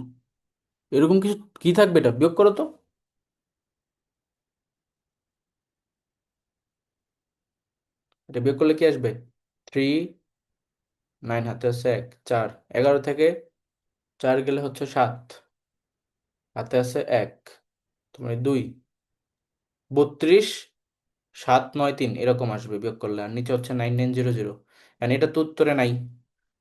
এরকম কিছু কি থাকবে? এটা বিয়োগ করো তো। এটা বিয়োগ করলে কি আসবে? 3, 9 হাতে আছে 1, 4, 11 থেকে 4 গেলে হচ্ছে 7, হাতে আছে 1, তোমার 2, 32, 7, 9, 3 এরকম আসবে বিয়োগ করলে। আর নিচে হচ্ছে 9900, আর এটা তো উত্তরে নাই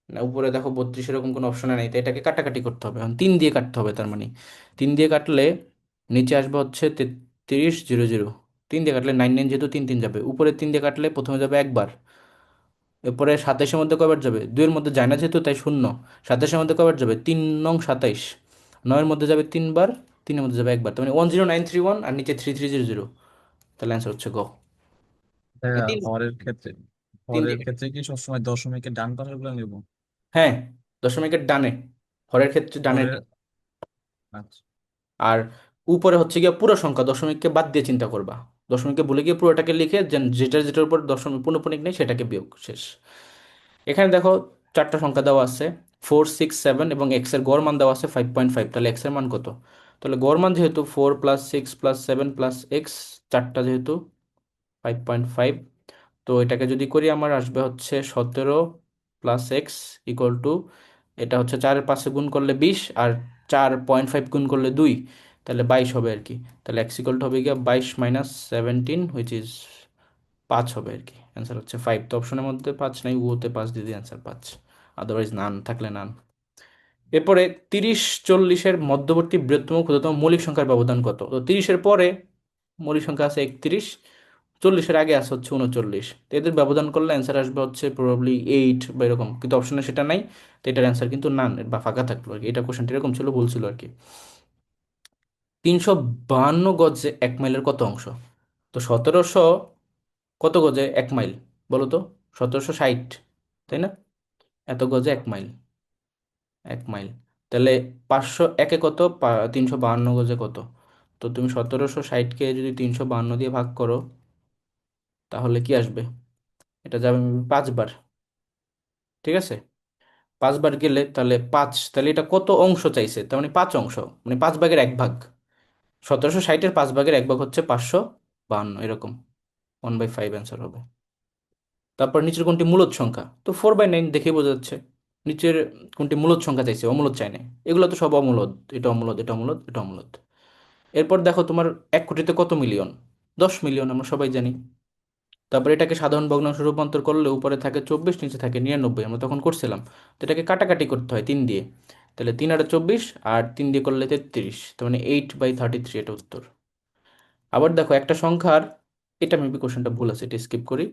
না, উপরে দেখো 32 এরকম কোনো অপশনে নাই, তো এটাকে কাটাকাটি করতে হবে। এখন 3 দিয়ে কাটতে হবে, তার মানে 3 দিয়ে কাটলে নিচে আসবে হচ্ছে 3300। 3 দিয়ে কাটলে 99, যেহেতু 3 3 যাবে, উপরে 3 দিয়ে কাটলে প্রথমে যাবে একবার, এরপরে 27-এর মধ্যে কয়বার যাবে? 2-এর মধ্যে যায় না যেহেতু, তাই শূন্য। 27-এর মধ্যে কয়বার যাবে? 3 নং 27। 9-এর মধ্যে যাবে 3 বার, 3-এর মধ্যে যাবে একবার, তার মানে 10931, আর নিচে 3300। তাহলে অ্যান্সার হচ্ছে গ। হ্যাঁ, তিন তিন হরের দিয়ে ক্ষেত্রে কি সবসময় দশমিকের ডান পাশের গুলো নিব? হ্যাঁ, দশমিকের ডানে, হরের ক্ষেত্রে ডানে। হরের, আচ্ছা। আর উপরে হচ্ছে গিয়ে পুরো সংখ্যা, দশমিককে বাদ দিয়ে চিন্তা করবা। দশমিককে ভুলে গিয়ে পুরোটাকে লিখে যেটার উপর দশমিক পূর্ণপণিক নেই সেটাকে বিয়োগ, শেষ। এখানে দেখো 4টা সংখ্যা দেওয়া আছে, 4, 6, 7, এবং এক্স এর গড় মান দেওয়া আছে 5.5। তাহলে এক্স এর মান কত? তাহলে গড় মান যেহেতু 4 + 6 + 7 + এক্স, 4টা যেহেতু 5.5, তো এটাকে যদি করি আমার আসবে হচ্ছে 17 + এক্স ইকুয়াল টু, এটা হচ্ছে 4-এর পাশে গুণ করলে 20, আর 4.5 গুণ করলে 2, তাহলে 22 হবে আর কি। তাহলে এক্স ইকুয়াল টু হবে গিয়ে 22 - 17, হুইচ ইজ 5 হবে আর কি। অ্যান্সার হচ্ছে 5। তো অপশনের মধ্যে 5 নাই, উতে 5 দিয়ে দিই, অ্যান্সার 5। আদারওয়াইজ নান থাকলে নান। এরপরে 30-40-এর মধ্যবর্তী বৃহত্তম ক্ষুদ্রতম মৌলিক সংখ্যার ব্যবধান কত? তো 30-এর পরে মৌলিক সংখ্যা আছে 31, 40-এর আগে আছে হচ্ছে 39, তো এদের ব্যবধান করলে অ্যান্সার আসবে হচ্ছে প্রবাবলি 8 বা এরকম, কিন্তু অপশনে সেটা নাই, তো এটার অ্যান্সার কিন্তু নান বা ফাঁকা থাকলো আর কি। এটা কোশ্চেনটা এরকম ছিল, ভুল ছিল আর কি। 352 গজে 1 মাইলের কত অংশ? তো 1700 কত গজে 1 মাইল বলো তো? 1760, তাই না? এত গজে 1 মাইল, 1 মাইল। তাহলে 500 একে কত? 352 গজে কত? তো তুমি 1760-কে যদি 352 দিয়ে ভাগ করো, তাহলে কি আসবে? এটা যাবে 5 বার, ঠিক আছে? 5 বার গেলে তাহলে 5, তাহলে এটা কত অংশ চাইছে? তার মানে 5 অংশ, মানে 5 ভাগের 1 ভাগ। 1760-এর 5 ভাগের 1 ভাগ হচ্ছে 552, এরকম 1/5 অ্যান্সার হবে। তারপর নিচের কোনটি মূলদ সংখ্যা? তো 4/9 দেখে বোঝা যাচ্ছে। নিচের কোনটি মূলদ সংখ্যা চাইছে, অমূলদ চাই না। এগুলো তো সব অমূলদ, এটা অমূলদ, এটা অমূলদ, এটা অমূলদ। এরপর দেখো তোমার 1 কোটিতে কত মিলিয়ন? 10 মিলিয়ন, আমরা সবাই জানি। তারপর এটাকে সাধারণ ভগ্নাংশে রূপান্তর করলে উপরে থাকে 24, নিচে থাকে 99, আমরা তখন করছিলাম। তো এটাকে কাটাকাটি করতে হয় 3 দিয়ে, তাহলে 3 আর 24, আর 3 দিয়ে করলে 33, তার মানে 8/33, এটা উত্তর। আবার দেখো একটা সংখ্যার, এটা মেবি কোশ্চেনটা ভুল আছে, এটা স্কিপ করি।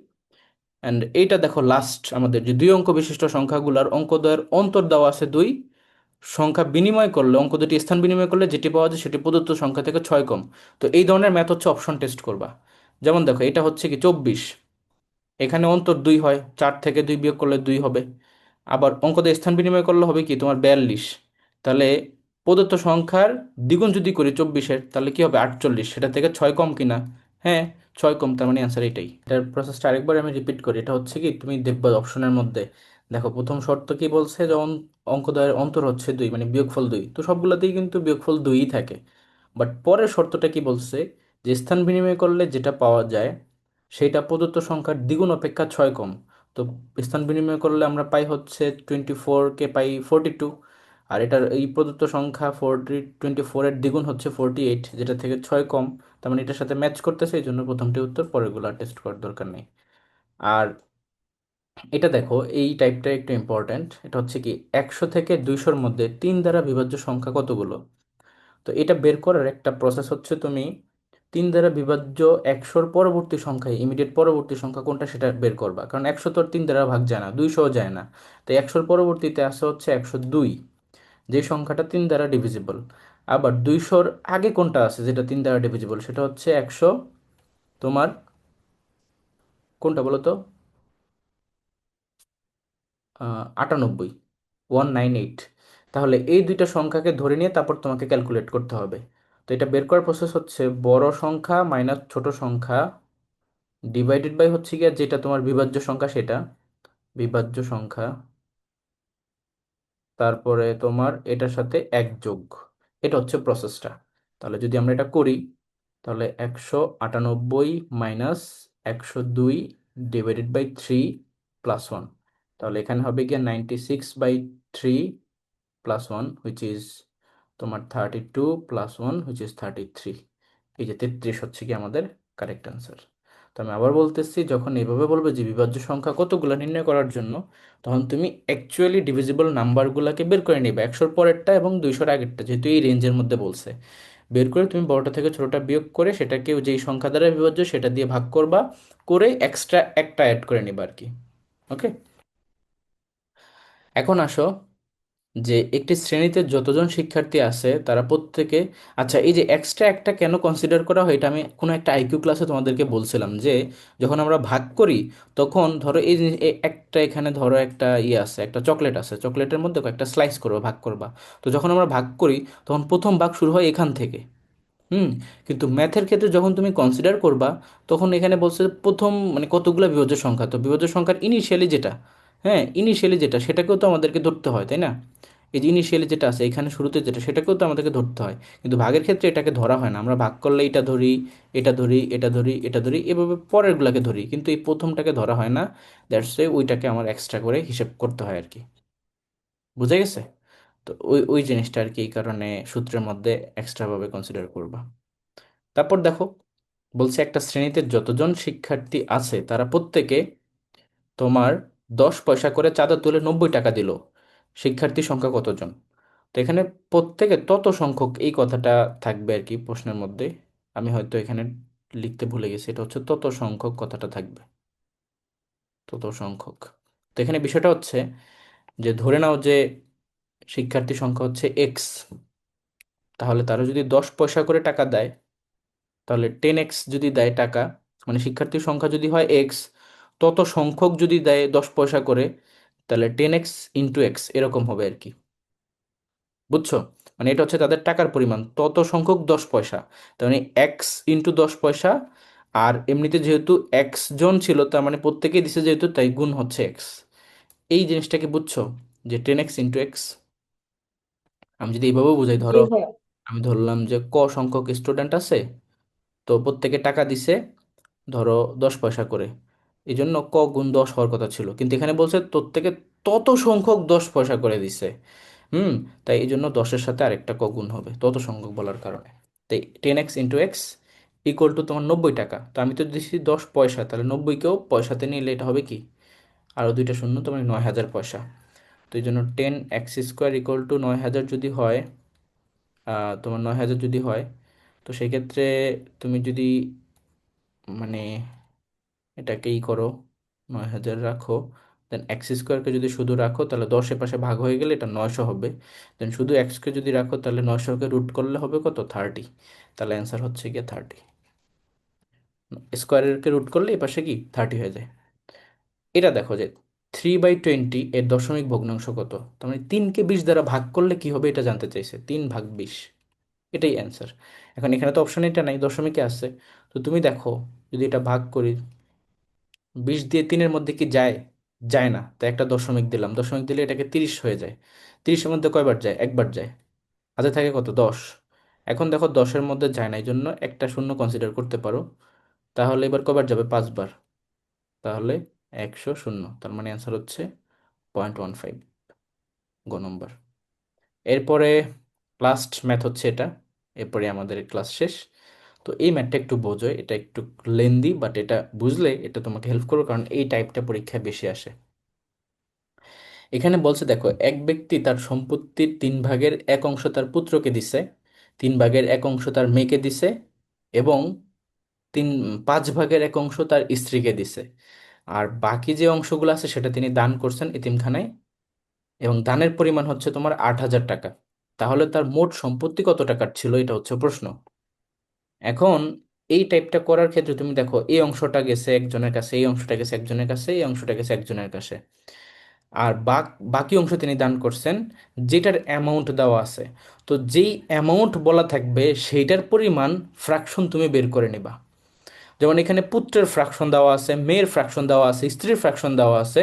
অ্যান্ড এইটা দেখো লাস্ট আমাদের যে 2 অঙ্ক বিশিষ্ট সংখ্যাগুলোর অঙ্কদ্বয়ের অন্তর দেওয়া আছে 2, সংখ্যা বিনিময় করলে, অঙ্ক দুটি স্থান বিনিময় করলে যেটি পাওয়া যায় সেটি প্রদত্ত সংখ্যা থেকে 6 কম। তো এই ধরনের ম্যাথ হচ্ছে অপশন টেস্ট করবা। যেমন দেখো এটা হচ্ছে কি 24, এখানে অন্তর 2 হয়, 4 থেকে 2 বিয়োগ করলে 2 হবে। আবার অঙ্ক দিয়ে স্থান বিনিময় করলে হবে কি তোমার 42, তাহলে প্রদত্ত সংখ্যার দ্বিগুণ যদি করি 24-এর, তাহলে কি হবে 48, সেটা থেকে 6 কম কিনা? হ্যাঁ, 6 কম, তার মানে অ্যান্সার এটাই। এটার প্রসেসটা আরেকবার আমি রিপিট করি। এটা হচ্ছে কি, তুমি দেখবে অপশনের মধ্যে, দেখো প্রথম শর্ত কি বলছে, যখন অঙ্কদ্বয়ের অন্তর হচ্ছে 2, মানে বিয়োগফল 2, তো সবগুলোতেই কিন্তু বিয়োগফল 2ই থাকে। বাট পরের শর্তটা কি বলছে, যে স্থান বিনিময় করলে যেটা পাওয়া যায় সেটা প্রদত্ত সংখ্যার দ্বিগুণ অপেক্ষা 6 কম। তো স্থান বিনিময় করলে আমরা পাই হচ্ছে 24-কে পাই 42, আর এটার এই প্রদত্ত সংখ্যা 24-এর দ্বিগুণ হচ্ছে 48, যেটা থেকে 6 কম, তার মানে এটার সাথে ম্যাচ করতেছে, এই জন্য প্রথমটি উত্তর, পরেরগুলো আর টেস্ট করার দরকার নেই। আর এটা দেখো এই টাইপটা একটু ইম্পর্ট্যান্ট, এটা হচ্ছে কি 100 থেকে 200-এর মধ্যে 3 দ্বারা বিভাজ্য সংখ্যা কতগুলো? তো এটা বের করার একটা প্রসেস হচ্ছে, তুমি 3 দ্বারা বিভাজ্য 100-র পরবর্তী সংখ্যায় ইমিডিয়েট পরবর্তী সংখ্যা কোনটা সেটা বের করবা, কারণ 100 তো আর 3 দ্বারা ভাগ যায় না, 200-ও যায় না। তো 100-র পরবর্তীতে আসে হচ্ছে 102, যে সংখ্যাটা 3 দ্বারা ডিভিজিবল। আবার 200-র আগে কোনটা আছে যেটা 3 দ্বারা ডিভিজিবল, সেটা হচ্ছে 100, তোমার কোনটা বলো তো? 98, 198। তাহলে এই দুইটা সংখ্যাকে ধরে নিয়ে তারপর তোমাকে ক্যালকুলেট করতে হবে। তো এটা বের করার প্রসেস হচ্ছে বড় সংখ্যা মাইনাস ছোট সংখ্যা ডিভাইডেড বাই হচ্ছে গিয়ে যেটা তোমার বিভাজ্য সংখ্যা, সেটা বিভাজ্য সংখ্যা, তারপরে তোমার এটার সাথে 1 যোগ, এটা হচ্ছে প্রসেসটা। তাহলে যদি আমরা এটা করি, তাহলে 198 - 102 /3 + 1, তাহলে এখানে হবে গিয়ে 96/3 + 1 হুইচ ইজ তোমার 32 + 1 হুইচ ইজ 33। এই যে 33 হচ্ছে কি আমাদের কারেক্ট অ্যান্সার। তো আমি আবার বলতেছি, যখন এইভাবে বলবে যে বিভাজ্য সংখ্যা কতগুলো নির্ণয় করার জন্য, তখন তুমি অ্যাকচুয়ালি ডিভিজিবল নাম্বারগুলোকে বের করে নিবে, 100-র পরেরটা এবং 200-র আগেরটা, যেহেতু এই রেঞ্জের মধ্যে বলছে। বের করে তুমি বড়টা থেকে ছোটটা বিয়োগ করে সেটাকে যেই সংখ্যা দ্বারা বিভাজ্য সেটা দিয়ে ভাগ করবা, করে এক্সট্রা একটা অ্যাড করে নিবা আর কি। ওকে, এখন আসো যে একটি শ্রেণীতে যতজন শিক্ষার্থী আছে তারা প্রত্যেকে, আচ্ছা এই যে এক্সট্রা একটা কেন কনসিডার করা হয়, এটা আমি কোনো একটা আইকিউ ক্লাসে তোমাদেরকে বলছিলাম যে যখন আমরা ভাগ করি তখন ধরো এই একটা এখানে ধরো একটা ইয়ে আছে, একটা চকলেট আছে, চকলেটের মধ্যে একটা স্লাইস করবা, ভাগ করবা। তো যখন আমরা ভাগ করি তখন প্রথম ভাগ শুরু হয় এখান থেকে। হুম। কিন্তু ম্যাথের ক্ষেত্রে যখন তুমি কনসিডার করবা, তখন এখানে বলছে যে প্রথম মানে কতগুলো বিভাজ্য সংখ্যা, তো বিভাজ্য সংখ্যার ইনিশিয়ালি যেটা, হ্যাঁ ইনিশিয়ালি যেটা, সেটাকেও তো আমাদেরকে ধরতে হয়, তাই না? এই যে ইনিশিয়ালি যেটা আছে এখানে শুরুতে যেটা, সেটাকেও তো আমাদেরকে ধরতে হয়। কিন্তু ভাগের ক্ষেত্রে এটাকে ধরা হয় না, আমরা ভাগ করলে এটা ধরি, এটা ধরি, এটা ধরি, এটা ধরি, এভাবে পরেরগুলোকে ধরি, কিন্তু এই প্রথমটাকে ধরা হয় না। দ্যাটস ওইটাকে আমার এক্সট্রা করে হিসেব করতে হয় আর কি। বুঝে গেছে? তো ওই ওই জিনিসটা আর কি, এই কারণে সূত্রের মধ্যে এক্সট্রাভাবে কনসিডার করবা। তারপর দেখো, বলছে একটা শ্রেণীতে যতজন শিক্ষার্থী আছে তারা প্রত্যেকে তোমার 10 পয়সা করে চাঁদা তুলে 90 টাকা দিল, শিক্ষার্থী সংখ্যা কতজন? তো এখানে প্রত্যেকে তত সংখ্যক এই কথাটা থাকবে আর কি প্রশ্নের মধ্যে। আমি হয়তো এখানে লিখতে ভুলে গেছি, এটা হচ্ছে তত সংখ্যক কথাটা থাকবে, তত সংখ্যক। তো এখানে বিষয়টা হচ্ছে যে ধরে নাও যে শিক্ষার্থী সংখ্যা হচ্ছে এক্স, তাহলে তারা যদি 10 পয়সা করে টাকা দেয়, তাহলে 10x যদি দেয় টাকা, মানে শিক্ষার্থীর সংখ্যা যদি হয় এক্স, তত সংখ্যক যদি দেয় 10 পয়সা করে, তাহলে 10x × x এরকম হবে আর কি। বুঝছো? মানে এটা হচ্ছে তাদের টাকার পরিমাণ, তত সংখ্যক 10 পয়সা, তার মানে x × 10 পয়সা। আর এমনিতে যেহেতু এক্স জন ছিল, তার মানে প্রত্যেকেই দিছে যেহেতু, তাই গুণ হচ্ছে এক্স। এই জিনিসটাকে বুঝছো যে 10x × x। আমি যদি এইভাবে বুঝাই, জি ধরো ভাইয়া। আমি ধরলাম যে সংখ্যক স্টুডেন্ট আছে, তো প্রত্যেকে টাকা দিছে ধরো 10 পয়সা করে, এই জন্য × 10 হওয়ার কথা ছিল, কিন্তু এখানে বলছে প্রত্যেকে তত সংখ্যক 10 পয়সা করে দিছে। হুম। তাই এই জন্য 10-এর সাথে আরেকটা গুণ হবে তত সংখ্যক বলার কারণে। তাই 10x × x তোমার 90 টাকা, তো আমি তো দিচ্ছি 10 পয়সা, তাহলে 90কেও পয়সাতে নিলে এটা হবে কি, আরও দুইটা শূন্য, তোমার 9,000 পয়সা। তো এই জন্য 10x² = 9,000 যদি হয়, তোমার 9,000 যদি হয়, তো সেক্ষেত্রে তুমি যদি মানে এটাকেই করো, 9,000 রাখো, দেন x² যদি শুধু রাখো তাহলে 10 পাশে ভাগ হয়ে গেলে এটা 900 হবে। দেন শুধু x যদি রাখো তাহলে 900-কে রুট করলে হবে কত, 30। তাহলে অ্যান্সার হচ্ছে গিয়ে 30। স্কোয়ারকে রুট করলে এই পাশে কি 30 হয়ে যায়। এটা দেখো যে 3/20 এর দশমিক ভগ্নাংশ কত, তার মানে 3কে 20 দ্বারা ভাগ করলে কি হবে এটা জানতে চাইছে, 3/20, এটাই অ্যান্সার। এখন এখানে তো অপশন এটা নাই, দশমিকে আছে। তো তুমি দেখো, যদি এটা ভাগ করি, 20 দিয়ে 3-এর মধ্যে কি যায়? যায় না, তো একটা দশমিক দিলাম, দশমিক দিলে এটাকে 30 হয়ে যায়। 30-এর মধ্যে কয়বার যায়? একবার যায়। হাতে থাকে কত, 10। এখন দেখো 10-এর মধ্যে যায় না, এই জন্য একটা শূন্য কনসিডার করতে পারো। তাহলে এবার কয়বার যাবে? 5বার। তাহলে 100 শূন্য, তার মানে অ্যান্সার হচ্ছে 0.15 গ নম্বর। এরপরে লাস্ট ম্যাথ হচ্ছে এটা, এরপরে আমাদের ক্লাস শেষ। তো এই ম্যাথটা একটু বোঝো, এটা একটু লেন্দি, বাট এটা বুঝলে এটা তোমাকে হেল্প করবে, কারণ এই টাইপটা পরীক্ষায় বেশি আসে। এখানে বলছে দেখো, এক ব্যক্তি তার সম্পত্তির 3/1 অংশ তার পুত্রকে দিছে, 3/1 অংশ তার মেয়েকে দিছে, এবং 5/1 অংশ তার স্ত্রীকে দিছে। আর বাকি যে অংশগুলো আছে সেটা তিনি দান করছেন এতিমখানায়, এবং দানের পরিমাণ হচ্ছে তোমার 8,000 টাকা। তাহলে তার মোট সম্পত্তি কত টাকার ছিল, এটা হচ্ছে প্রশ্ন। এখন এই টাইপটা করার ক্ষেত্রে তুমি দেখো, এই অংশটা গেছে একজনের কাছে, এই অংশটা গেছে একজনের কাছে, এই অংশটা গেছে একজনের কাছে, আর বাকি অংশ তিনি দান করছেন যেটার অ্যামাউন্ট দেওয়া আছে। তো যেই অ্যামাউন্ট বলা থাকবে সেইটার পরিমাণ ফ্র্যাকশন তুমি বের করে নিবা। যেমন এখানে পুত্রের ফ্র্যাকশন দেওয়া আছে, মেয়ের ফ্র্যাকশন দেওয়া আছে, স্ত্রীর ফ্র্যাকশন দেওয়া আছে,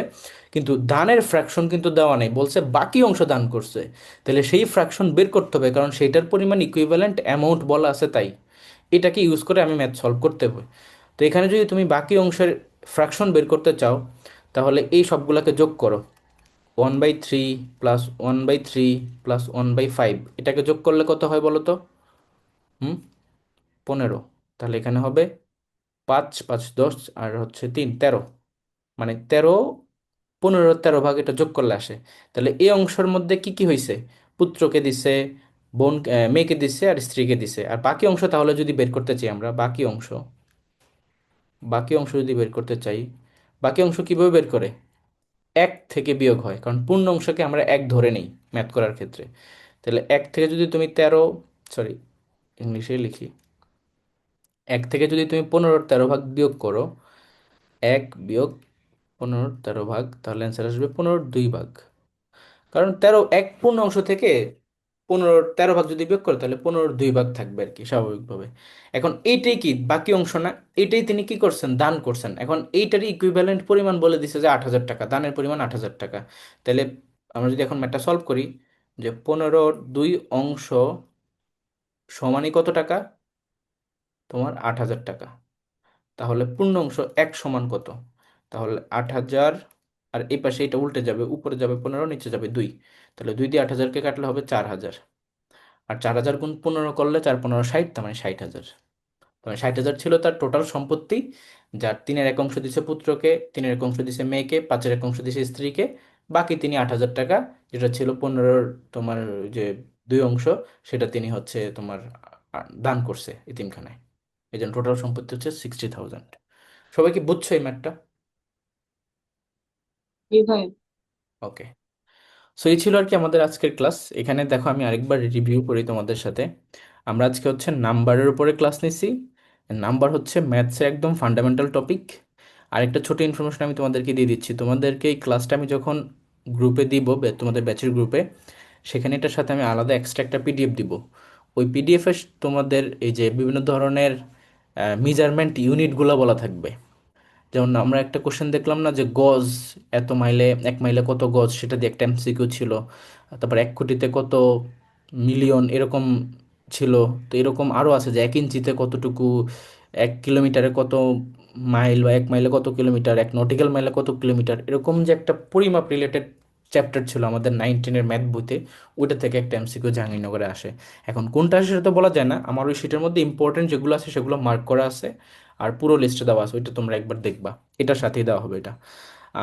কিন্তু দানের ফ্র্যাকশন কিন্তু দেওয়া নেই, বলছে বাকি অংশ দান করছে। তাহলে সেই ফ্র্যাকশন বের করতে হবে, কারণ সেইটার পরিমাণ ইকুইভ্যালেন্ট অ্যামাউন্ট বলা আছে, তাই এটাকে ইউজ করে আমি ম্যাথ সলভ করতে হবে। তো এখানে যদি তুমি বাকি অংশের ফ্র্যাকশন বের করতে চাও তাহলে এই সবগুলোকে যোগ করো। 1/3 প্লাস 1/3 প্লাস 1/5, এটাকে যোগ করলে কত হয় বলো তো? হুম, 15। তাহলে এখানে হবে 5 5 10 আর হচ্ছে 3 13, মানে 13, 15 13 ভাগ এটা যোগ করলে আসে। তাহলে এই অংশের মধ্যে কি কি হয়েছে? পুত্রকে দিছে, মেয়েকে দিছে আর স্ত্রীকে দিছে। আর বাকি অংশ তাহলে যদি বের করতে চাই আমরা, বাকি অংশ যদি বের করতে চাই, বাকি অংশ কিভাবে বের করে? এক থেকে বিয়োগ হয়, কারণ পূর্ণ অংশকে আমরা এক ধরে নিই ম্যাথ করার ক্ষেত্রে। তাহলে এক থেকে যদি তুমি 13, সরি ইংলিশে লিখি, এক থেকে যদি তুমি 15 13 ভাগ বিয়োগ করো, 1 - 15 13 ভাগ, তাহলে অ্যান্সার আসবে 15/2 ভাগ। কারণ 13 এক পূর্ণ অংশ থেকে 15 13 ভাগ যদি বিয়োগ করে তাহলে 15/2 ভাগ থাকবে আর কি, স্বাভাবিকভাবে। এখন এইটাই কি বাকি অংশ না? এইটাই তিনি কি করছেন? দান করছেন। এখন এইটারই ইকুইভ্যালেন্ট পরিমাণ বলে দিছে যে 8,000 টাকা, দানের পরিমাণ 8,000 টাকা। তাহলে আমরা যদি এখন ম্যাথটা সলভ করি, যে 15/2 সমানই কত টাকা? তোমার 8,000 টাকা। তাহলে পূর্ণ অংশ এক সমান কত? তাহলে 8,000, আর এই পাশে এটা উল্টে যাবে, উপরে যাবে 15, নিচে যাবে 2। তাহলে 2 দিয়ে 8,000কে কাটলে হবে 4,000। আর 4,000 গুণ 15 করলে 4 15 60, তার মানে 60,000। তার 60,000 ছিল তার টোটাল সম্পত্তি, যার 3-1 অংশ দিছে পুত্রকে, 3-1 অংশ দিছে মেয়েকে, 5-1 অংশ দিছে স্ত্রীকে। বাকি তিনি 8,000 টাকা, যেটা ছিল 15 তোমার যে 2 অংশ, সেটা তিনি হচ্ছে তোমার দান করছে এতিমখানায়। এই জন্য টোটাল সম্পত্তি হচ্ছে 60,000। সবাই কি বুঝছো এই ম্যাথটা? জি ভাই। ওকে। সো এই ছিল আর কি আমাদের আজকের ক্লাস। এখানে দেখো আমি আরেকবার রিভিউ করি তোমাদের সাথে। আমরা আজকে হচ্ছে নাম্বারের উপরে ক্লাস নিছি। নাম্বার হচ্ছে ম্যাথসের একদম ফান্ডামেন্টাল টপিক। আরেকটা ছোট ইনফরমেশন আমি তোমাদেরকে দিয়ে দিচ্ছি, তোমাদেরকে এই ক্লাসটা আমি যখন গ্রুপে দিব, তোমাদের ব্যাচের গ্রুপে, সেখানে এটার সাথে আমি আলাদা এক্সট্রা একটা পিডিএফ দিব। ওই পিডিএফে তোমাদের এই যে বিভিন্ন ধরনের মেজারমেন্ট ইউনিটগুলো বলা থাকবে। যেমন আমরা একটা কোশ্চেন দেখলাম না, যে গজ এত মাইলে, 1 মাইলে কত গজ, সেটা দিয়ে একটা এমসিকিউ ছিল। তারপর 1 কোটিতে কত মিলিয়ন, এরকম ছিল। তো এরকম আরও আছে, যে 1 ইঞ্চিতে কতটুকু, 1 কিলোমিটারে কত মাইল, বা 1 মাইলে কত কিলোমিটার, 1 নটিক্যাল মাইলে কত কিলোমিটার, এরকম যে একটা পরিমাপ রিলেটেড চ্যাপ্টার ছিল আমাদের 9 10-এর ম্যাথ বইতে। ওইটা থেকে একটা এমসিকিউ জাহাঙ্গীরনগরে আসে। এখন কোনটা আসে সেটা তো বলা যায় না, আমার ওই শিটের মধ্যে ইম্পর্টেন্ট যেগুলো আছে সেগুলো মার্ক করা আছে। আর পুরো লিস্টে দেওয়া আছে, ওইটা তোমরা একবার দেখবা, এটার সাথেই দেওয়া হবে এটা।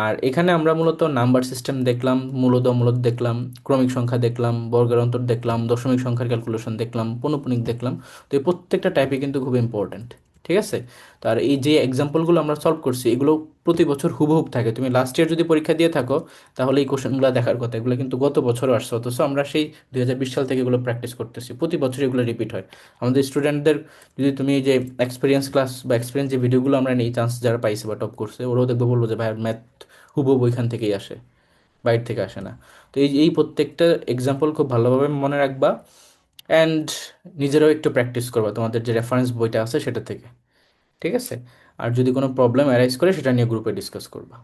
আর এখানে আমরা মূলত নাম্বার সিস্টেম দেখলাম, মূলদ অমূলদ দেখলাম, ক্রমিক সংখ্যা দেখলাম, বর্গের অন্তর দেখলাম, দশমিক সংখ্যার ক্যালকুলেশন দেখলাম, পৌনঃপুনিক দেখলাম। তো এই প্রত্যেকটা টাইপে কিন্তু খুব ইম্পর্ট্যান্ট। ঠিক আছে? তো আর এই যে এক্সাম্পলগুলো আমরা সলভ করছি, এগুলো প্রতি বছর হুবহুব থাকে। তুমি লাস্ট ইয়ার যদি পরীক্ষা দিয়ে থাকো তাহলে এই কোশ্চেনগুলো দেখার কথা। এগুলো কিন্তু গত বছরও আসছে, অথচ আমরা সেই 2020 সাল থেকে এগুলো প্র্যাকটিস করতেছি, প্রতি বছর এগুলো রিপিট হয়। আমাদের স্টুডেন্টদের যদি তুমি এই যে এক্সপিরিয়েন্স ক্লাস বা এক্সপিরিয়েন্স যে ভিডিওগুলো আমরা নিই, চান্স যারা পাইছে বা টপ করছে, ওরাও দেখবে বলবো যে ভাই ম্যাথ হুবহু ওইখান থেকেই আসে, বাইরে থেকে আসে না। তো এই এই প্রত্যেকটা এক্সাম্পল খুব ভালোভাবে মনে রাখবা, অ্যান্ড নিজেরাও একটু প্র্যাকটিস করবা তোমাদের যে রেফারেন্স বইটা আছে সেটা থেকে। ঠিক আছে? আর যদি কোনো প্রবলেম অ্যারাইজ করে সেটা নিয়ে গ্রুপে ডিসকাস করবা।